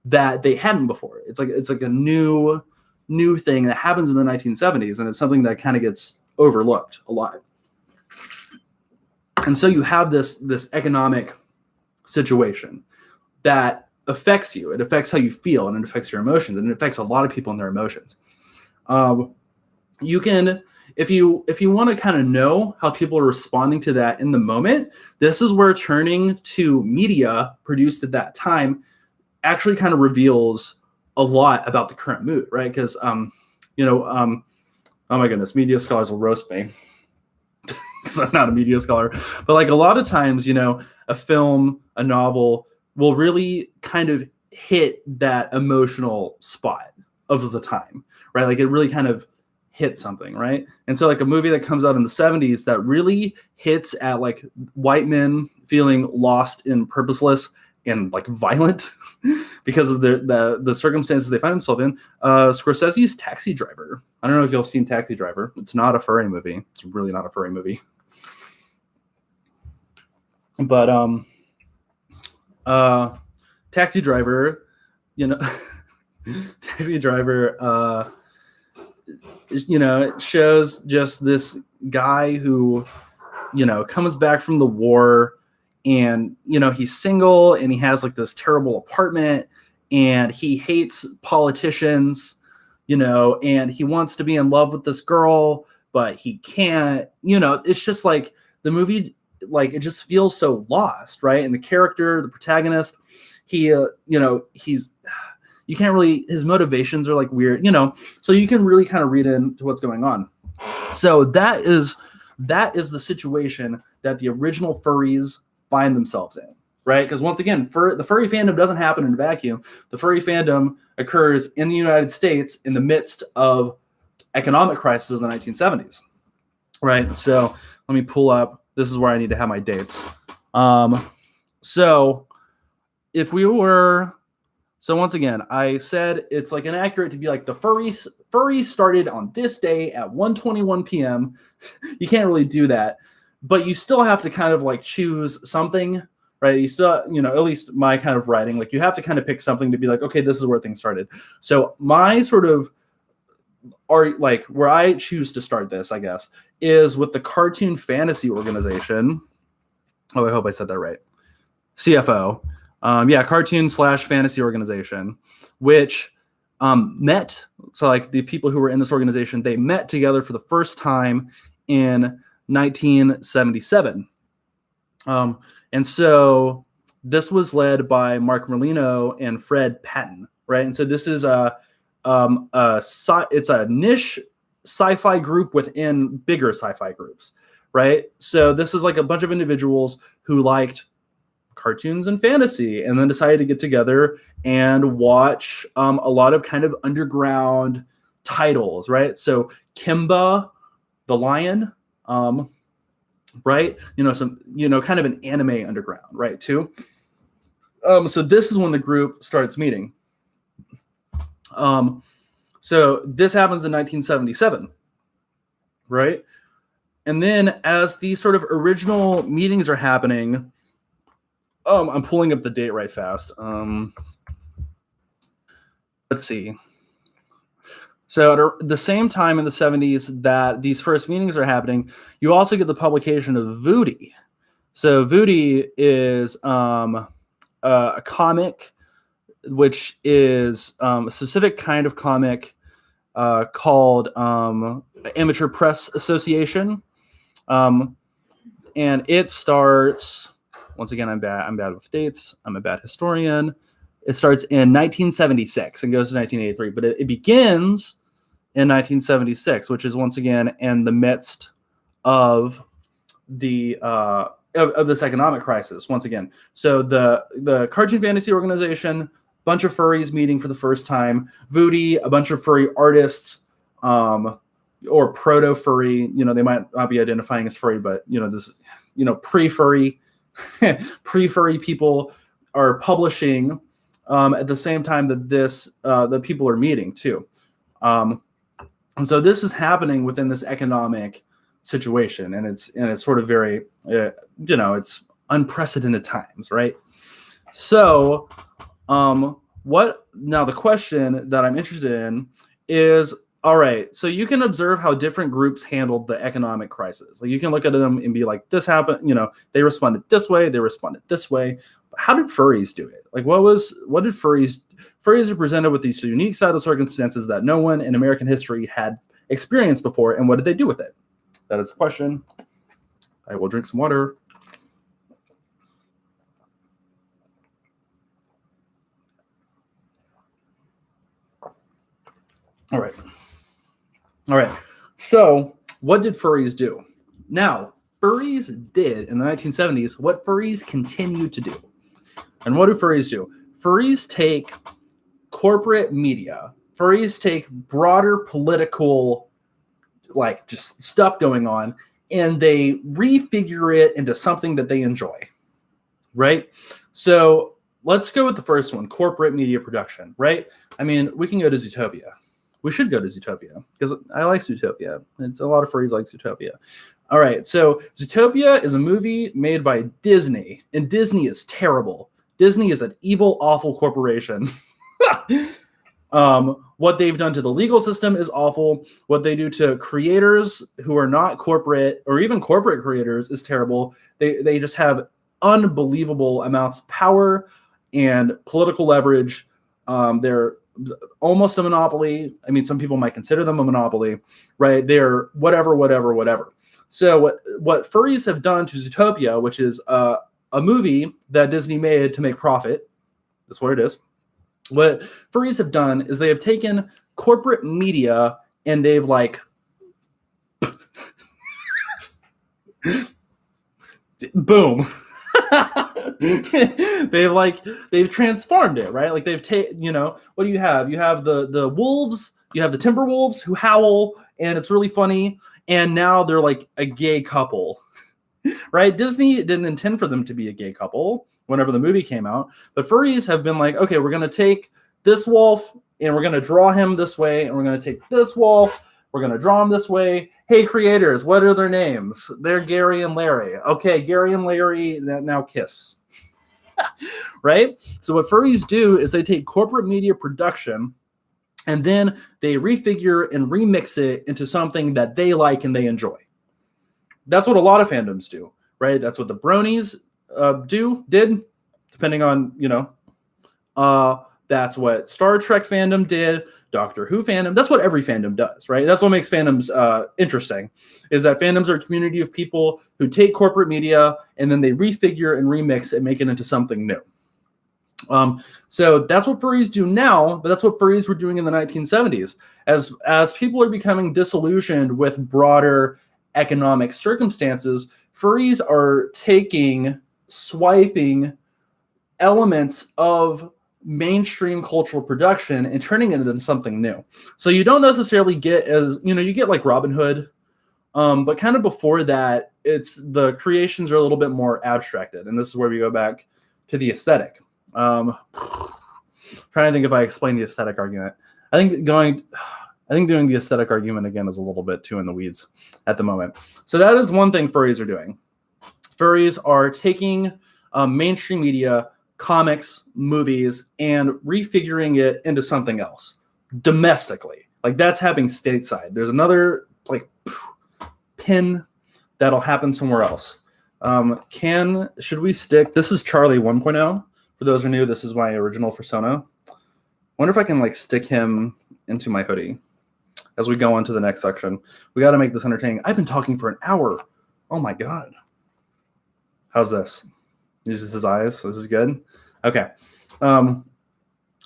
that they hadn't before. It's like a new thing that happens in the 1970s, and it's something that kind of gets overlooked a lot. And so you have this economic situation that affects you. It affects how you feel, and it affects your emotions, and it affects a lot of people and their emotions. You can, if you want to kind of know how people are responding to that in the moment, this is where turning to media produced at that time actually kind of reveals a lot about the current mood, right? Because, oh my goodness, media scholars will roast me because I'm not a media scholar. But like a lot of times, a film, a novel will really kind of hit that emotional spot of the time, right? Like it really kind of hit something, right? And so like a movie that comes out in the 70s that really hits at like white men feeling lost and purposeless and like violent because of the circumstances they find themselves in. Scorsese's Taxi Driver. I don't know if you've seen Taxi Driver. It's not a furry movie. It's really not a furry movie. But Taxi Driver, Taxi Driver it shows just this guy who, comes back from the war, and, he's single, and he has like this terrible apartment, and he hates politicians, and he wants to be in love with this girl, but he can't. It's just like the movie, like, it just feels so lost, right? And the character, the protagonist, he, he's, you can't really, his motivations are like weird, so you can really kind of read into what's going on. So that is the situation that the original furries find themselves in, right? Because once again, the furry fandom doesn't happen in a vacuum. The furry fandom occurs in the United States in the midst of economic crisis of the 1970s, right? So let me pull up. This is where I need to have my dates. So if we were, so once again, I said it's like inaccurate to be like the furries started on this day at 1:21 p.m. You can't really do that, but you still have to kind of like choose something, right? You still, at least my kind of writing, like you have to kind of pick something to be like, okay, this is where things started. So my sort of are like where I choose to start this, I guess, is with the Cartoon Fantasy Organization. Oh, I hope I said that right. CFO. Cartoon/fantasy organization, which met. So like the people who were in this organization, they met together for the first time in 1977. And so this was led by Mark Merlino and Fred Patton, right? And so this is it's a niche sci-fi group within bigger sci-fi groups, right? So this is like a bunch of individuals who liked cartoons and fantasy, and then decided to get together and watch a lot of kind of underground titles, right? So Kimba the Lion, right? Some, kind of an anime underground, right, too. So this is when the group starts meeting. So this happens in 1977, right? And then as these sort of original meetings are happening, I'm pulling up the date right fast. Let's see. So at the same time in the 70s that these first meetings are happening, you also get the publication of Voodi. So Voodi is a comic, which is a specific kind of comic called Amateur Press Association. And it starts... Once again, I'm bad with dates. I'm a bad historian. It starts in 1976 and goes to 1983, but it begins in 1976, which is once again in the midst of the of this economic crisis. Once again, so the Cartoon Fantasy Organization, bunch of furries meeting for the first time. Voodi, a bunch of furry artists, or proto furry. They might not be identifying as furry, but this, pre-furry. Pre-furry people are publishing at the same time that the people are meeting too, and so this is happening within this economic situation, and it's sort of very it's unprecedented times, right? So what now? The question that I'm interested in is, all right, so you can observe how different groups handled the economic crisis. Like you can look at them and be like, this happened, they responded this way, they responded this way. But how did furries do it? Like what did furries are presented with these unique set of circumstances that no one in American history had experienced before, and what did they do with it? That is the question. I will drink some water. All right. So what did furries do? Now, furries did in the 1970s what furries continue to do. And what do furries do? Furries take corporate media. Furries take broader political, like just stuff going on, and they refigure it into something that they enjoy, right? So let's go with the first one, corporate media production, right? I mean, we can go to Zootopia. We should go to Zootopia because I like Zootopia. It's a lot of furries like Zootopia. All right, so Zootopia is a movie made by Disney, and Disney is terrible. Disney is an evil, awful corporation. What they've done to the legal system is awful. What they do to creators who are not corporate or even corporate creators is terrible. They just have unbelievable amounts of power and political leverage. They're almost a monopoly. I mean, some people might consider them a monopoly, right? They're whatever, whatever, whatever. So what furries have done to Zootopia, which is a movie that Disney made to make profit, that's what it is. What furries have done is they have taken corporate media and they've like boom. they've transformed it, right? Like they've taken, what do you have? You have the wolves, you have the timber wolves who howl and it's really funny, and now they're like a gay couple. Right? Disney didn't intend for them to be a gay couple whenever the movie came out, but furries have been like, okay, we're going to take this wolf and we're going to draw him this way, and we're going to take this wolf, we're going to draw him this way. Hey, creators, what are their names? They're Gary and Larry. Okay, Gary and Larry, now kiss. Right? So what furries do is they take corporate media production and then they refigure and remix it into something that they like and they enjoy. That's what a lot of fandoms do, right? That's what the bronies did, depending on, that's what Star Trek fandom did, Doctor Who fandom. That's what every fandom does, right? That's what makes fandoms interesting, is that fandoms are a community of people who take corporate media and then they refigure and remix and make it into something new. So that's what furries do now, but that's what furries were doing in the 1970s. As people are becoming disillusioned with broader economic circumstances, furries are swiping elements of mainstream cultural production and turning it into something new. So you don't necessarily get you get like Robin Hood, but kind of before that, it's the creations are a little bit more abstracted, and this is where we go back to the aesthetic. Trying to think if I explain the aesthetic argument. I think doing the aesthetic argument again is a little bit too in the weeds at the moment. So that is one thing furries are doing. Furries are taking mainstream media, comics, movies, and refiguring it into something else domestically. Like that's happening stateside. There's another pin that'll happen somewhere else. Should we stick? This is Charlie 1.0. For those who are new, this is my original persona. Wonder if I can stick him into my hoodie as we go on to the next section. We got to make this entertaining. I've been talking for an hour. Oh my God. How's this? Uses his eyes. This is good. Okay.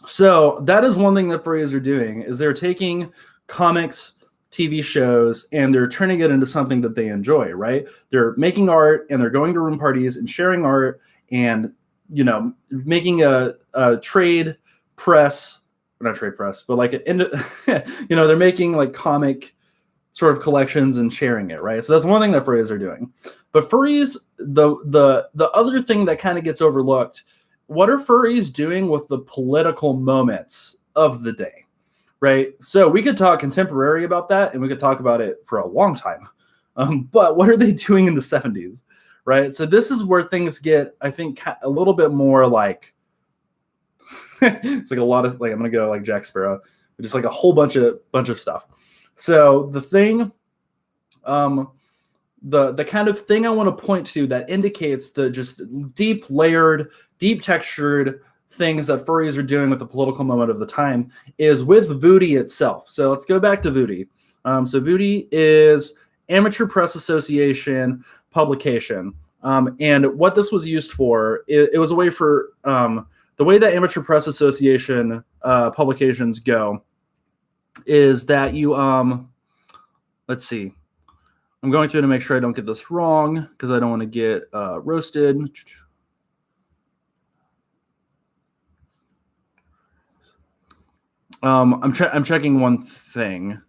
So that is one thing that furries are doing, is they're taking comics, TV shows, and they're turning it into something that they enjoy, right? They're making art and they're going to room parties and sharing art and, making a trade press, not trade press, but they're making comic sort of collections and sharing it, right? So that's one thing that furries are doing. But furries, the other thing that kind of gets overlooked, what are furries doing with the political moments of the day, right? So we could talk contemporary about that, and we could talk about it for a long time. But what are they doing in the 70s, right? So this is where things get, I think, a little bit more it's a lot of I'm gonna go like Jack Sparrow, just a whole bunch of stuff. So the thing, the kind of thing I want to point to that indicates the just deep layered, deep textured things that furries are doing with the political moment of the time is with Voodi itself. So let's go back to Voodi. So Voodi is Amateur Press Association publication. And what this was used for, it was a way for the way that Amateur Press Association publications go is that you, let's see. I'm going through to make sure I don't get this wrong because I don't want to get roasted. I'm checking one thing.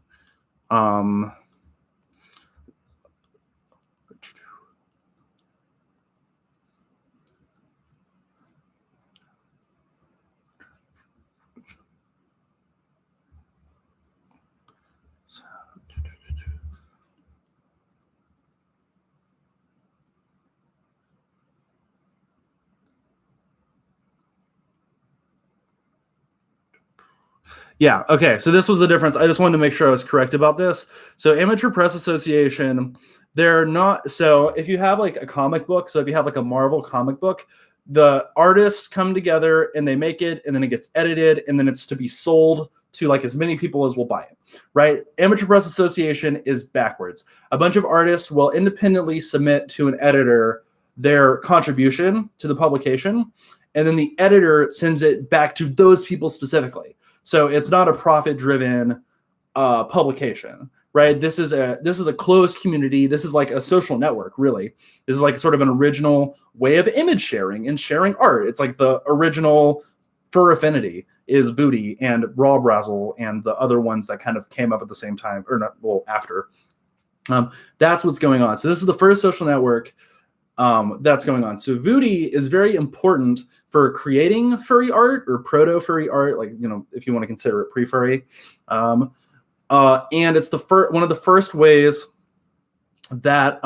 Yeah. Okay. So this was the difference. I just wanted to make sure I was correct about this. So Amateur Press Association, they're not. So if you have like a comic book, so if you have like a Marvel comic book, the artists come together and they make it, and then it gets edited, and then it's to be sold to like as many people as will buy it. Right. Amateur Press Association is backwards. A bunch of artists will independently submit to an editor their contribution to the publication, and then the editor sends it back to those people specifically. So it's not a profit-driven publication, right? This is a closed community. This is like a social network, really. This is like sort of an original way of image sharing and sharing art. It's like the original Fur Affinity is Voodi and Raw Brazzle and the other ones that kind of came up at the same time, or not, well, after. That's what's going on. So this is the first social network that's going on. So Voodi is very important for creating furry art or proto-furry art, like, you know, if you want to consider it pre-furry. And it's one of the first ways that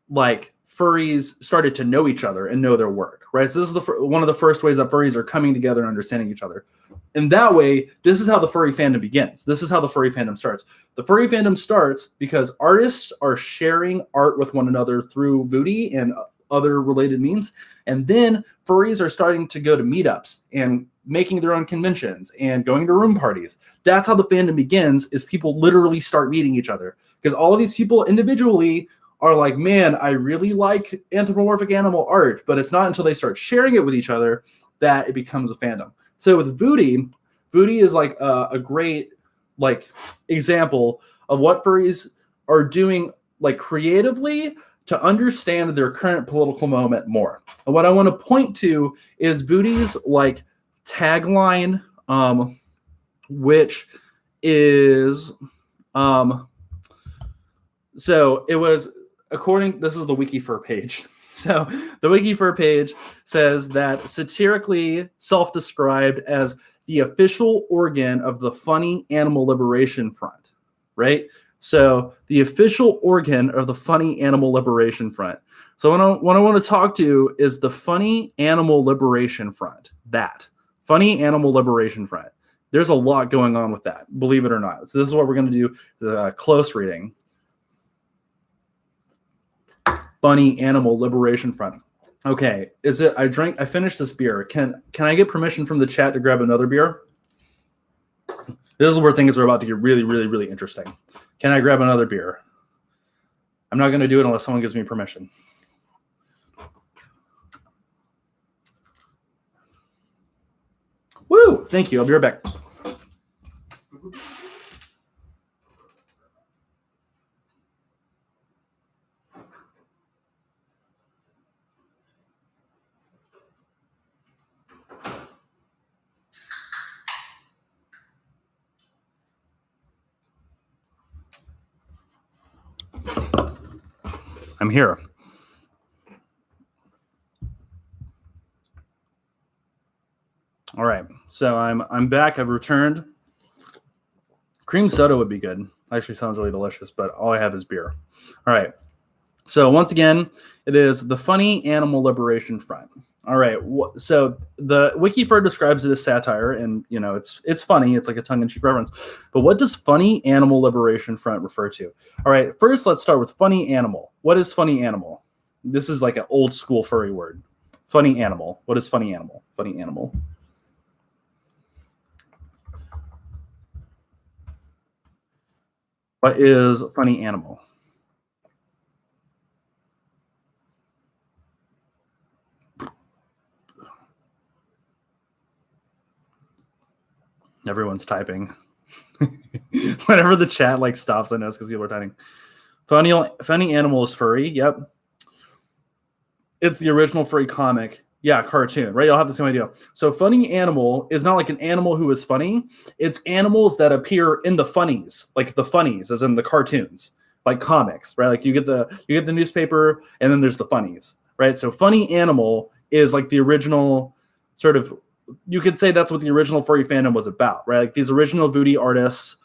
like furries started to know each other and know their work, right? So this is one of the first ways that furries are coming together and understanding each other. And that way, this is how the furry fandom begins. This is how the furry fandom starts. The furry fandom starts because artists are sharing art with one another through Voodi and other related means. And then furries are starting to go to meetups and making their own conventions and going to room parties. That's how the fandom begins, is people literally start meeting each other. Because all of these people individually are like, man, I really like anthropomorphic animal art. But it's not until they start sharing it with each other that it becomes a fandom. So with Voodi is like a great like example of what furries are doing like creatively to understand their current political moment more. And what I want to point to is Voodi's like tagline, which is so it was this is the WikiFur page. So the WikiFur page says that satirically self-described as the official organ of the Funny Animal Liberation Front, right? So the official organ of the Funny Animal Liberation Front. So what I want to talk to is the Funny Animal Liberation Front. That Funny Animal Liberation Front. There's a lot going on with that, believe it or not. So this is what we're going to do, the close reading. Funny Animal Liberation Front. Okay, I finished this beer. Can I get permission from the chat to grab another beer? This is where things are about to get really, really, really interesting. Can I grab another beer? I'm not going to do it unless someone gives me permission. Woo! Thank you. I'll be right back. I'm here. All right, so I'm back. I've returned. Cream soda would be good. Actually, sounds really delicious, but all I have is beer. All right. So once again, it is the Funny Animal Liberation Front. All right. So the WikiFur describes it as satire, and you know it's funny. It's like a tongue-in-cheek reference. But what does Funny Animal Liberation Front refer to? All right. First, let's start with funny animal. What is funny animal? This is like an old school furry word. Funny animal. What is funny animal? Funny animal. What is funny animal? Everyone's typing. Whenever the chat like stops, I know it's because people are typing. Funny animal is furry. Yep. It's the original furry comic. Yeah, cartoon, right? You'll have the same idea. So funny animal is not like an animal who is funny. It's animals that appear in the funnies, like the funnies, as in the cartoons, like comics, right? Like you get the newspaper, and then there's the funnies, right? So funny animal is like the original sort of. You could say that's what the original furry fandom was about, right? Like these original Voodi artists,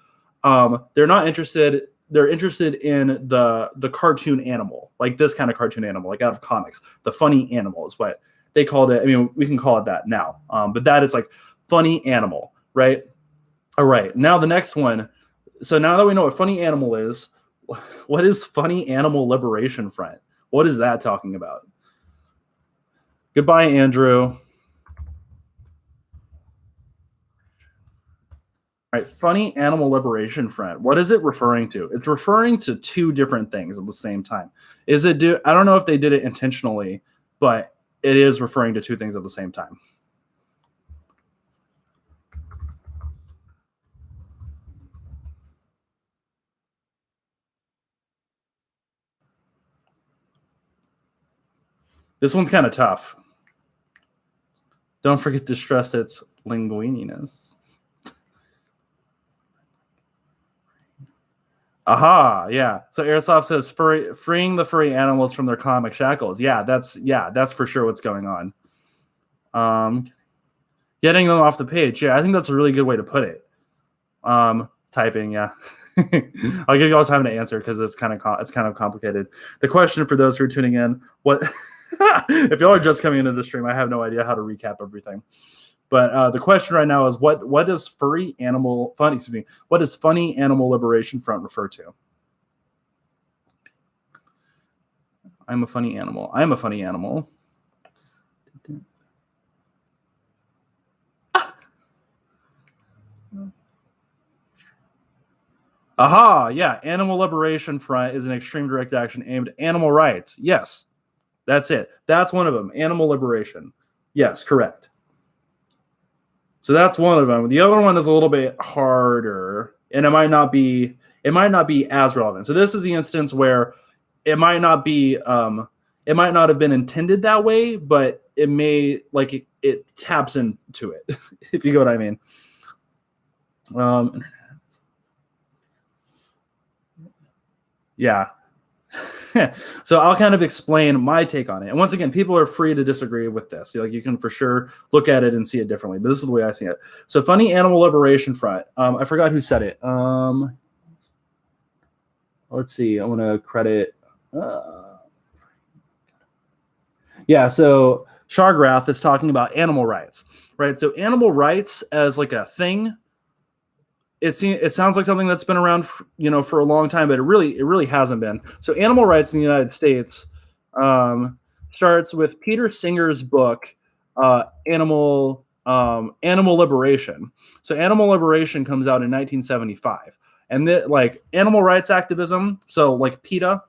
they're not interested. They're interested in the cartoon animal, like this kind of cartoon animal, like out of comics. The funny animal is what they called it. I mean, we can call it that now, but that is like funny animal, right? All right. Now the next one. So now that we know what funny animal is, what is Funny Animal Liberation Front? What is that talking about? Goodbye, Andrew. All right, Funny Animal Liberation Front. What is it referring to? It's referring to two different things at the same time. Is it I don't know if they did it intentionally, but it is referring to two things at the same time. This one's kind of tough. Don't forget to stress its linguininess. Aha, yeah. So Airsoft says freeing the furry animals from their comic shackles. Yeah, that's for sure what's going on. Getting them off the page. Yeah, I think that's a really good way to put it. Typing, yeah. I'll give you all time to answer because it's kind of complicated. The question for those who are tuning in, what if y'all are just coming into the stream, I have no idea how to recap everything. But the question right now is what does Funny Animal Liberation Front refer to? I'm a funny animal. I'm a funny animal. Aha, yeah. Animal Liberation Front is an extreme direct action aimed at animal rights. Yes, that's it. That's one of them. Animal liberation. Yes, correct. So that's one of them. The other one is a little bit harder, and it might not be as relevant. So this is the instance where it might not have been intended that way, but it may it taps into it, if you get what I mean. Yeah. So I'll kind of explain my take on it. And once again, people are free to disagree with this. You can for sure look at it and see it differently, but this is the way I see it. So Funny Animal Liberation Front. I forgot who said it. Let's see. I want to credit. Yeah. So Shargrath is talking about animal rights, right? So animal rights as like a thing. It sounds like something that's been around, for a long time, but it really hasn't been. So animal rights in the United States starts with Peter Singer's book, Animal Liberation. So Animal Liberation comes out in 1975, and animal rights activism. So like PETA,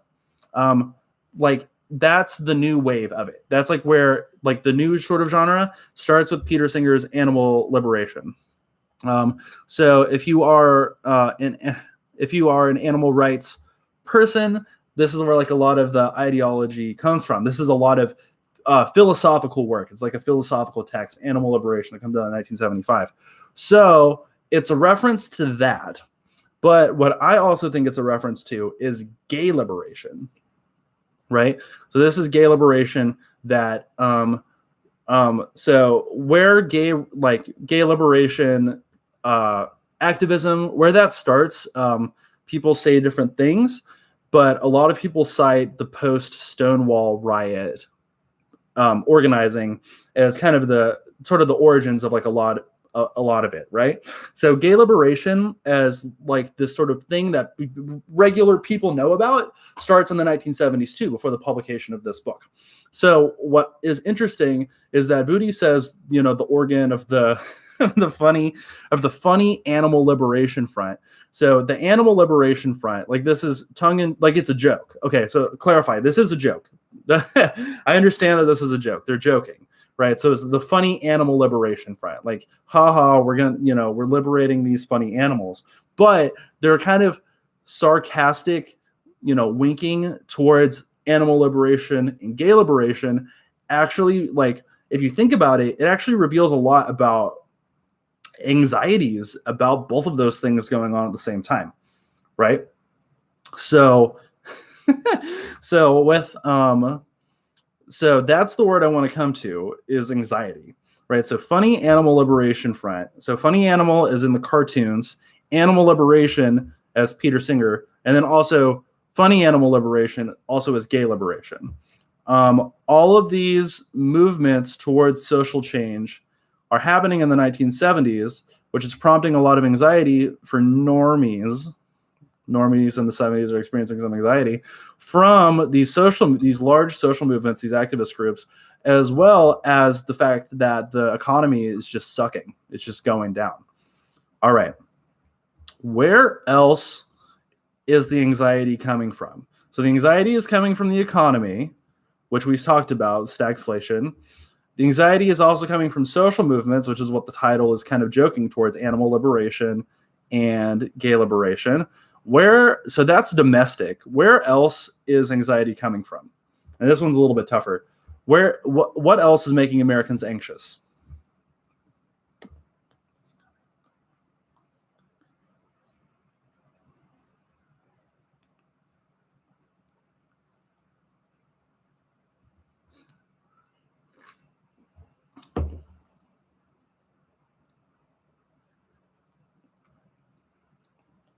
that's the new wave of it. That's where the new sort of genre starts with Peter Singer's Animal Liberation. So if you are an animal rights person, this is where a lot of the ideology comes from. This is a lot of philosophical work. It's like a philosophical text, Animal Liberation, that comes out in 1975. So it's a reference to that. But what I also think it's a reference to is gay liberation, right? So this is gay liberation that so where gay liberation activism, where that starts, people say different things, but a lot of people cite the post-Stonewall riot organizing as kind of the sort of the origins of a lot of it, right? So gay liberation as this sort of thing that regular people know about starts in the 1970s too, before the publication of this book. So what is interesting is that Voodi says, the organ of the the Funny Animal Liberation Front. So the Animal Liberation Front, this is it's a joke. Okay, so clarify, this is a joke. I understand that this is a joke. They're joking, right? So it's the Funny Animal Liberation Front. Haha, we're liberating these funny animals. But they're kind of sarcastic, winking towards animal liberation and gay liberation. Actually, if you think about it, it actually reveals a lot about anxieties about both of those things going on at the same time, right? So with so that's the word I want to come to, is anxiety, right? So Funny Animal Liberation Front. So Funny Animal is in the cartoons, Animal Liberation as Peter Singer, and then also Funny Animal Liberation also as gay liberation. All of these movements towards social change are happening in the 1970s, which is prompting a lot of anxiety for normies. Normies in the 70s are experiencing some anxiety from these large social movements, these activist groups, as well as the fact that the economy is just sucking. It's just going down. All right. Where else is the anxiety coming from? So the anxiety is coming from the economy, which we talked about, stagflation. The anxiety is also coming from social movements, which is what the title is kind of joking towards, animal liberation and gay liberation. So that's domestic. Where else is anxiety coming from? And this one's a little bit tougher. What else is making Americans anxious?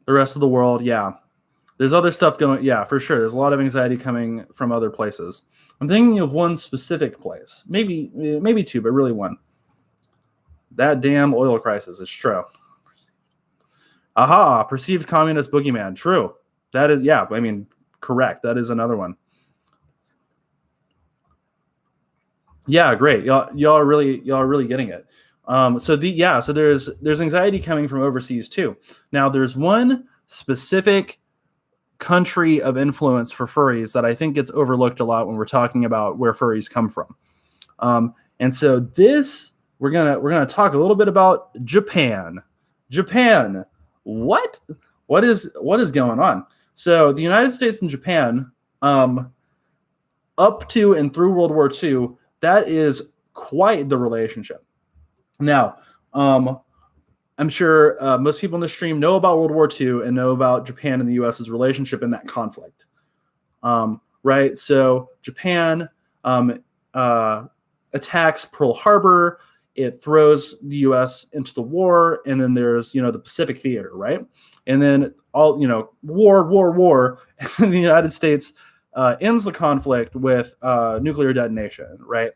The rest of the world, yeah. There's other stuff going, yeah, for sure. There's a lot of anxiety coming from other places. I'm thinking of one specific place, maybe two, but really one. That damn oil crisis is true. Aha, perceived communist boogeyman. True. That is, yeah, I mean, correct. That is another one. Yeah, great. Y'all are really getting it. So there's anxiety coming from overseas too. Now there's one specific country of influence for furries that I think gets overlooked a lot when we're talking about where furries come from. And so we're gonna talk a little bit about Japan. Japan, what is going on? So the United States and Japan, up to and through World War II, that is quite the relationship. Now, I'm sure most people in the stream know about World War II and know about Japan and the U.S.'s relationship in that conflict, right? So Japan attacks Pearl Harbor. It throws the U.S. into the war, and then there's the Pacific Theater, right? And then all war, and the United States ends the conflict with nuclear detonation, right?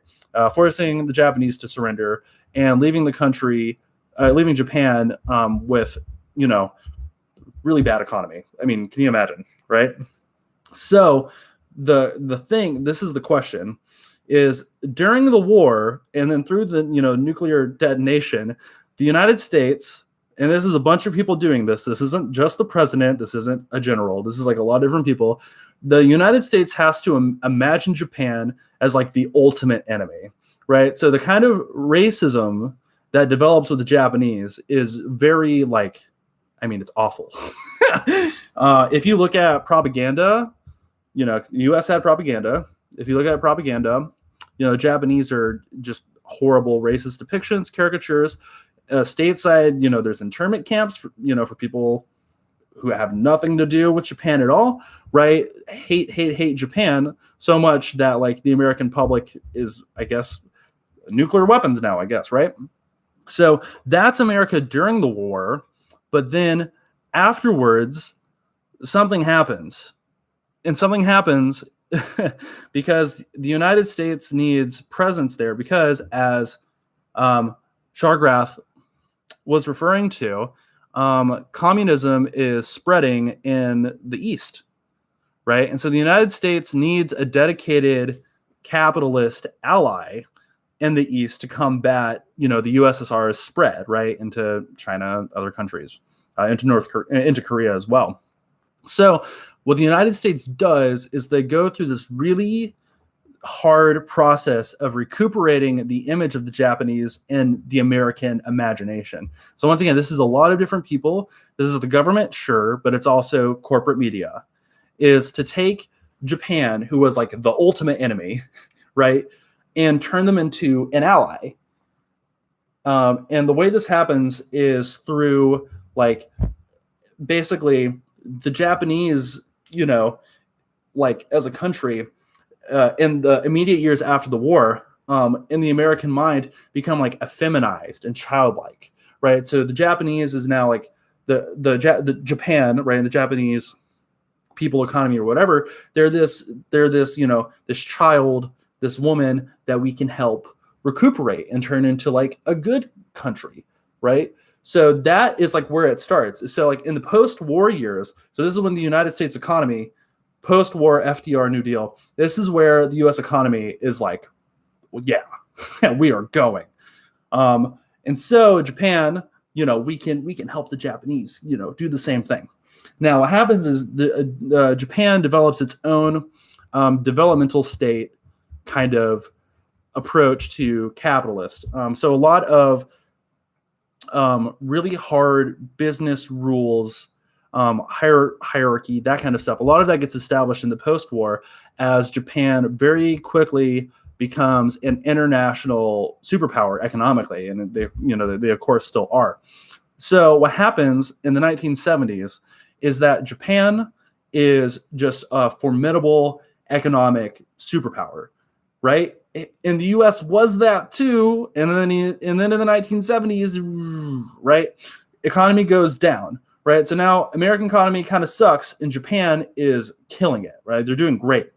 Forcing the Japanese to surrender and leaving the country. Leaving Japan with, really bad economy. I mean, can you imagine, right? So this is the question, is during the war and then through the, nuclear detonation, the United States, and this is a bunch of people doing this. This isn't just the president. This isn't a general. This is like a lot of different people. The United States has to imagine Japan as like the ultimate enemy, right? So the kind of racism that develops with the Japanese is very it's awful. If you look at propaganda, the U.S. had propaganda. If you look at propaganda, Japanese are just horrible racist depictions, caricatures. Stateside, there's internment camps for people who have nothing to do with Japan at all, right? Hate Japan so much that the American public is, I guess, nuclear weapons now, I guess, right? So that's America during the war, but then afterwards, something happens. And something happens because the United States needs presence there because, as Shargrath was referring to, communism is spreading in the East, right? And so the United States needs a dedicated capitalist ally in the East to combat, the USSR's spread, right, into China, other countries, into Korea as well. So what the United States does is they go through this really hard process of recuperating the image of the Japanese in the American imagination. So once again, this is a lot of different people. This is the government, sure, but it's also corporate media, is to take Japan, who was like the ultimate enemy, right, and turn them into an ally. And the way this happens is through basically the Japanese, as a country, in the immediate years after the war, in the American mind, become effeminized and childlike, right? So the Japanese is now the Japan, right, and the Japanese people economy or whatever. They're this this child, this woman that we can help recuperate and turn into a good country, right? So that is like where it starts. So like in the post-war years, so this is when the United States economy, post-war FDR New Deal, this is where the U.S. economy is like, well, yeah, we are going. And so Japan, we can help the Japanese, do the same thing. Now, what happens is Japan develops its own developmental state kind of approach to capitalist. So a lot of really hard business rules, hierarchy, that kind of stuff. A lot of that gets established in the post-war as Japan very quickly becomes an international superpower economically, and they of course still are. So what happens in the 1970s is that Japan is just a formidable economic superpower, right? And the U.S. was that too, and then in the 1970s, right, economy goes down, right? So now American economy kind of sucks, and Japan is killing it, right? They're doing great.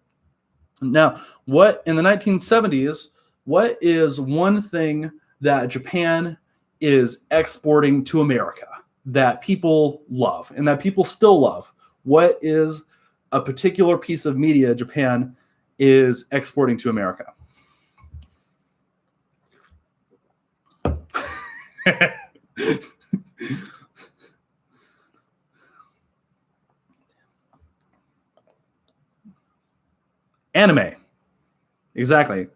Now, what in the 1970s, what is one thing that Japan is exporting to America that people love and that people still love? What is a particular piece of media Japan is exporting to America? Anime. Exactly.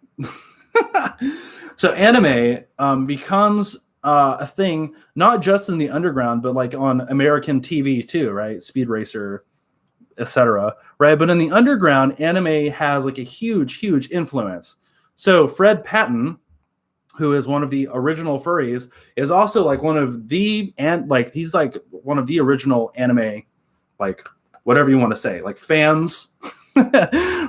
So anime becomes a thing, not just in the underground, but like on American TV too, right? Speed Racer, etc. Right? But in the underground, anime has like a huge influence. So Fred Patton, who is one of the original furries, is also like one of the he's like one of the original anime, like whatever you want to say, like fans.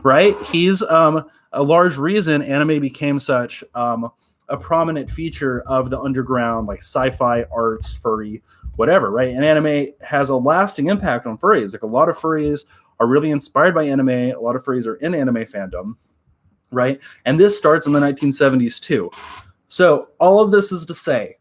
Right? He's a large reason anime became such a prominent feature of the underground, like sci-fi, arts, furry, whatever, right? And anime has a lasting impact on furries. Like a lot of furries are really inspired by anime. A lot of furries are in anime fandom, right? And this starts in the 1970s too. So all of this is to say,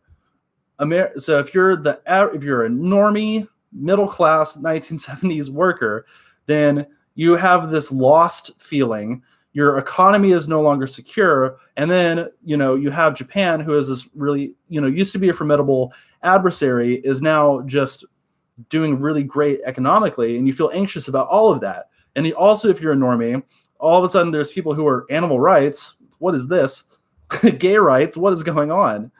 so if you're a normie, middle class 1970s worker, then you have this lost feeling. Your economy is no longer secure. And then, you have Japan, who is this really, used to be a formidable adversary, is now just doing really great economically. And you feel anxious about all of that. And also, if you're a normie, all of a sudden there's people who are animal rights. What is this? Gay rights. What is going on?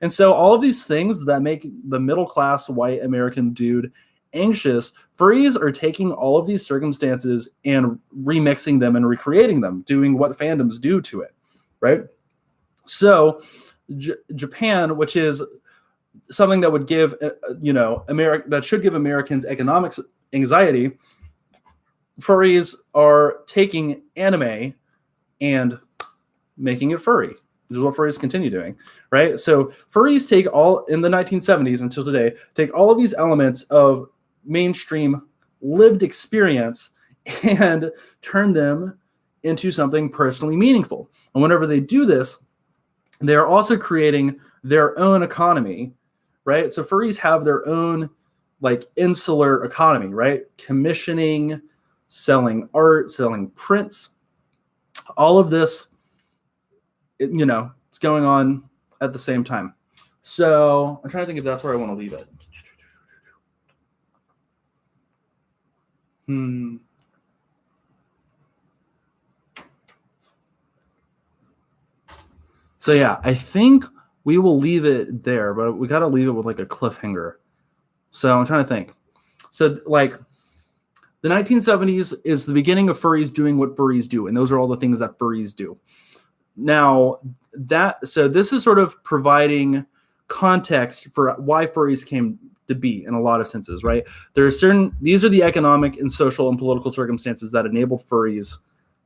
And so all of these things that make the middle class white American dude anxious, furries are taking all of these circumstances and remixing them and recreating them, doing what fandoms do to it, right? So Japan, which is something that would give that should give Americans economic anxiety, furries are taking anime and making it furry, which is what furries continue doing, right? So furries take all, in the 1970s until today, take all of these elements of mainstream lived experience and turn them into something personally meaningful. And whenever they do this, they're also creating their own economy, right? So furries have their own like insular economy, right? Commissioning, selling art, selling prints, all of this, it's going on at the same time. So I'm trying to think if that's where I want to leave it. So yeah, I think we will leave it there, but we got to leave it with like a cliffhanger. So I'm trying to think. So like the 1970s is the beginning of furries doing what furries do, and those are all the things that furries do. Now so this is sort of providing context for why furries came to be in a lot of senses, right? These are the economic and social and political circumstances that enabled furries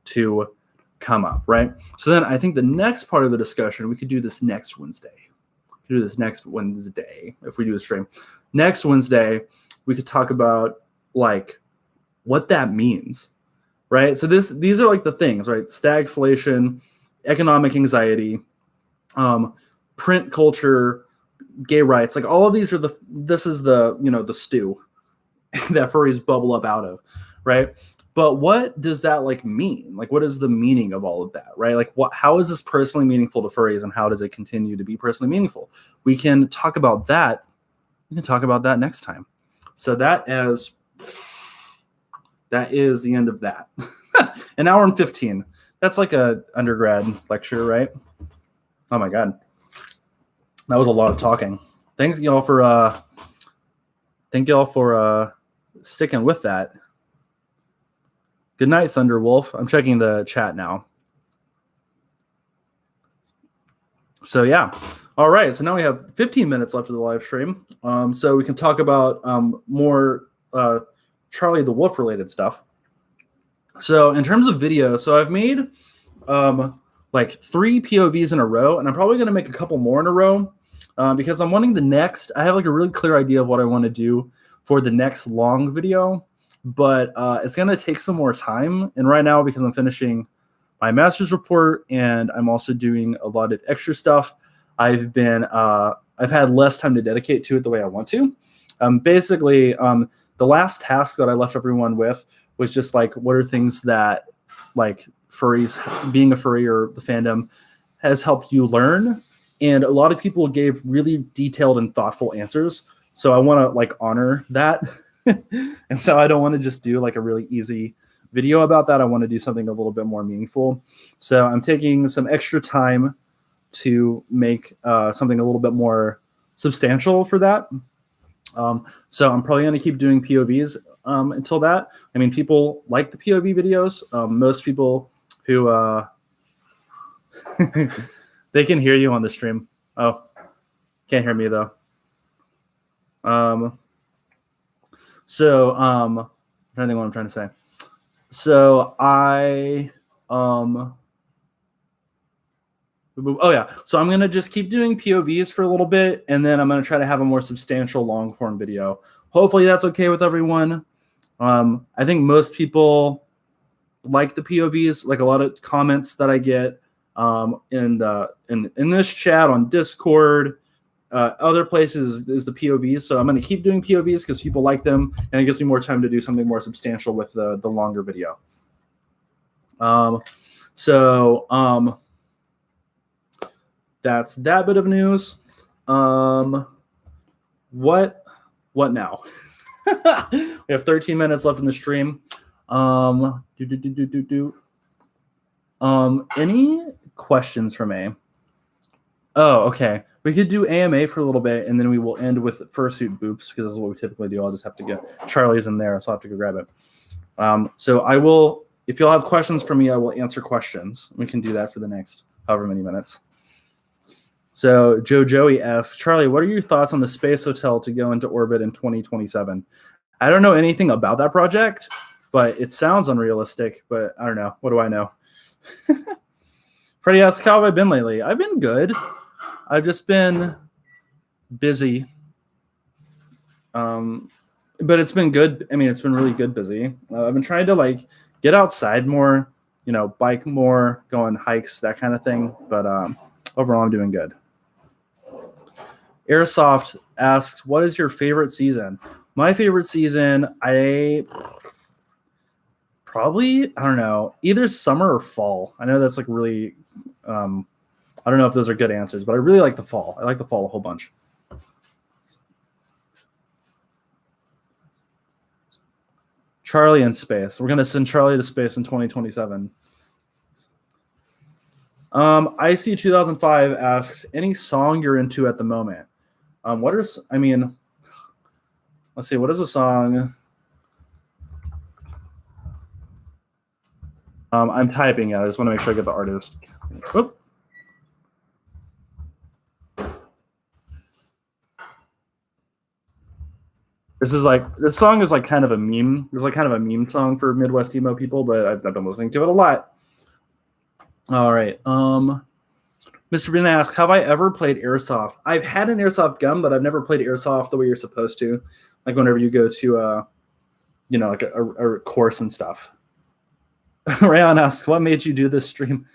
to come up, right? So then I think the next part of the discussion, we could do this next Wednesday. If we do a stream. Next Wednesday, we could talk about like what that means, right? So these are like the things, right? Stagflation, economic anxiety, print culture, gay rights. Like all of these are this is the, the stew that furries bubble up out of, right? But what does that like mean? Like, what is the meaning of all of that, right? Like, how is this personally meaningful to furries, and how does it continue to be personally meaningful? We can talk about that. We can talk about that next time. So that is the end of that. An hour and 15. That's like a undergrad lecture, right? Oh my god, that was a lot of talking. Thank y'all for sticking with that. Good night, Thunderwolf. I'm checking the chat now. So yeah, all right. So now we have 15 minutes left of the live stream. So we can talk about more Charlie the Wolf related stuff. So in terms of video, so I've made like 3 POVs in a row, and I'm probably going to make a couple more in a row because I'm wanting the next. I have like a really clear idea of what I want to do for the next long video, but it's going to take some more time. And right now, because I'm finishing my master's report and I'm also doing a lot of extra stuff, I've had less time to dedicate to it the way I want to. Basically, the last task that I left everyone with was just like, what are things that like furries, being a furry or the fandom has helped you learn? And a lot of people gave really detailed and thoughtful answers. So I want to like honor that. And so I don't want to just do like a really easy video about that. I want to do something a little bit more meaningful. So I'm taking some extra time to make something a little bit more substantial for that. So I'm probably going to keep doing POVs until that. I mean, people like the POV videos. Most people who they can hear you on the stream. Oh, can't hear me though. So I'm trying to think what I'm trying to say. So oh yeah, so I'm gonna just keep doing POVs for a little bit, and then I'm gonna try to have a more substantial long form video. Hopefully that's okay with everyone. I think most people like the POVs. Like a lot of comments that I get in this chat on Discord, other places is the POVs. So I'm gonna keep doing POVs because people like them, and it gives me more time to do something more substantial with the longer video. That's that bit of news. What now? We have 13 minutes left in the stream. Any questions for me? Oh, okay. We could do AMA for a little bit, and then we will end with fursuit boops because that's what we typically do. I'll just have to get Charlie's in there, so I'll have to go grab it. So I will, if you'll have questions for me, I will answer questions. We can do that for the next however many minutes. So Joe Joey asks, Charlie, what are your thoughts on the space hotel to go into orbit in 2027? I don't know anything about that project, but it sounds unrealistic, but I don't know. What do I know? Freddie asks, how have I been lately? I've been good. I've just been busy. But it's been good. I mean, it's been really good busy. I've been trying to like get outside more, bike more, go on hikes, that kind of thing. But overall, I'm doing good. Airsoft asks, what is your favorite season? My favorite season, I don't know, either summer or fall. I know that's like really, I don't know if those are good answers, but I really like the fall. I like the fall a whole bunch. Charlie in space. We're going to send Charlie to space in 2027. IC 2005 asks, any song you're into at the moment? Let's see, what is a song? I'm typing it. I just want to make sure I get the artist. Whoop. This song is like kind of a meme. It's like kind of a meme song for Midwest emo people, but I've been listening to it a lot. All right. Mr. Bean asks, have I ever played airsoft? I've had an airsoft gun, but I've never played airsoft the way you're supposed to. Like whenever you go to, like a course and stuff. Rayon asks, what made you do this stream?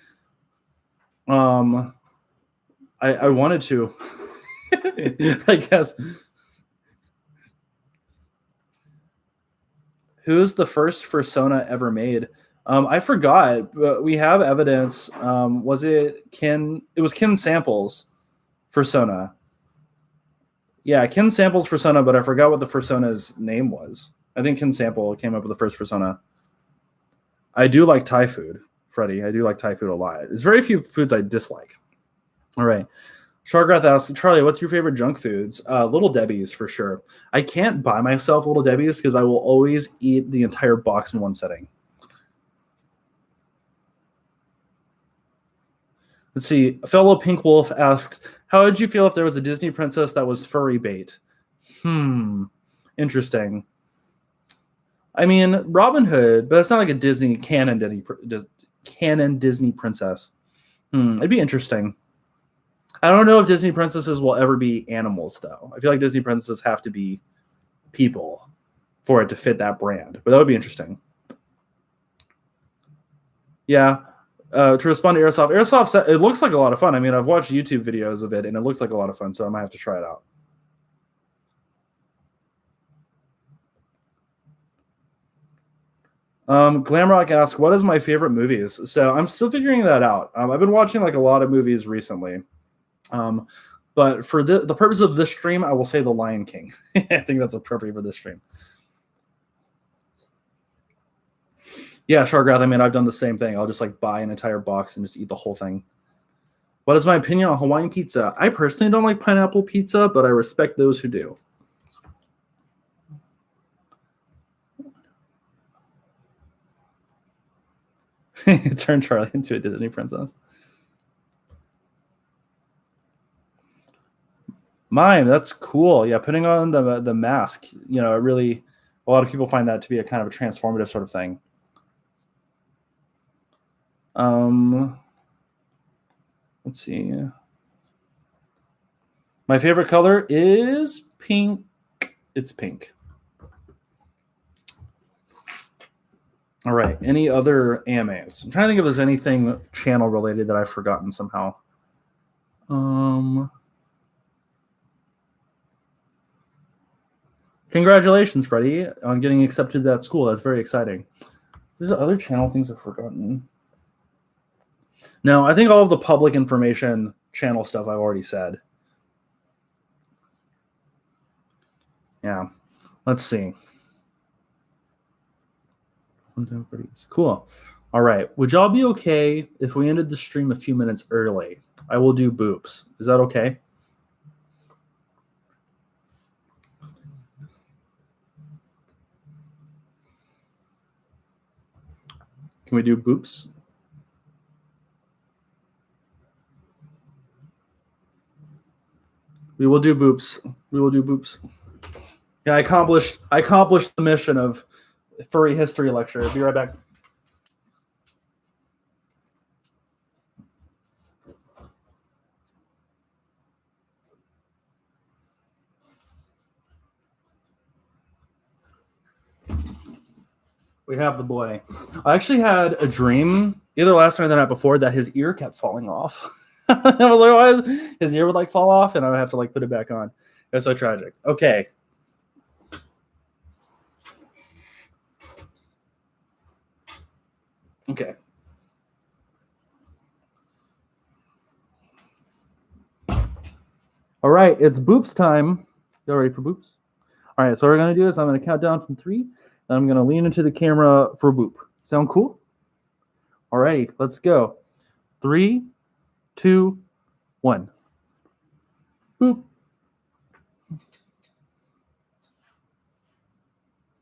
I wanted to. I guess. Who's the first fursona ever made? I forgot, but we have evidence. Was it Ken? It was Ken Samples fursona. Yeah, Ken Samples fursona, but I forgot what the fursona's name was. I think Ken Sample came up with the first fursona. I do like Thai food, Freddie. I do like Thai food a lot. There's very few foods I dislike. All right. Sharkrath asks, Charlie, what's your favorite junk foods? Little Debbie's for sure. I can't buy myself Little Debbie's because I will always eat the entire box in one sitting. Let's see. A fellow Pink Wolf asks, how would you feel if there was a Disney princess that was furry bait? Interesting. I mean, Robin Hood, but it's not like a Disney canon Disney princess. It'd be interesting. I don't know if Disney princesses will ever be animals, though. I feel like Disney princesses have to be people for it to fit that brand, but that would be interesting. Yeah. To respond to Airsoft, it looks like a lot of fun. I mean, I've watched YouTube videos of it, and it looks like a lot of fun, so I might have to try it out. Glamrock asks, what is my favorite movies? So I'm still figuring that out. I've been watching like a lot of movies recently. But for the purpose of this stream, I will say The Lion King. I think that's appropriate for this stream. Yeah, Sharkrath, I mean, I've done the same thing. I'll just like buy an entire box and just eat the whole thing. What is my opinion on Hawaiian pizza? I personally don't like pineapple pizza, but I respect those who do. Turn Charlie into a Disney princess. Mime, that's cool. Yeah, putting on the mask, you know, a lot of people find that to be a kind of a transformative sort of thing. Let's see. My favorite color is pink. It's pink. All right. Any other AMAs? I'm trying to think if there's anything channel related that I've forgotten somehow. Congratulations, Freddie, on getting accepted to that school. That's very exciting. There's other channel things I've forgotten. No, I think all of the public information channel stuff I've already said. Yeah. Let's see. Cool. All right. Would y'all be okay if we ended the stream a few minutes early? I will do boops. Is that okay? Can we do boops? We will do boops. We will do boops. Yeah, I accomplished the mission of furry history lecture. Be right back. We have the boy. I actually had a dream either last night or the night before that his ear kept falling off. I was like, why is his ear would like fall off and I would have to like put it back on. It was so tragic. Okay. Okay. All right, it's boops time. You ready for boops? All right, so what we're gonna do is I'm gonna count down from 3, and I'm gonna lean into the camera for boop. Sound cool? All right, let's go. 3, 2, 1. Boop.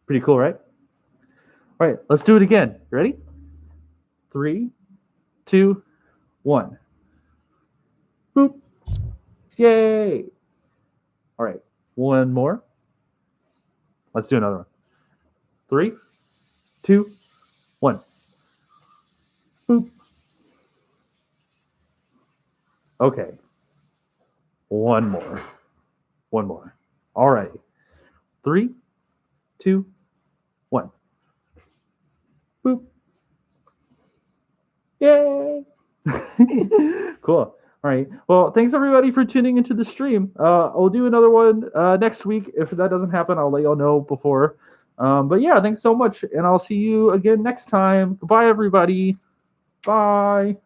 Pretty cool, right? All right, let's do it again. You ready? 3, 2, 1. Boop. Yay. All right, one more. Let's do another one. 3, 2, 1. Boop. Okay. One more. All right. 3, 2, 1. Boop. Yay. Cool. All right. Well, thanks everybody for tuning into the stream. I'll do another one next week. If that doesn't happen, I'll let y'all know before. But yeah, thanks so much, and I'll see you again next time. Goodbye, everybody. Bye.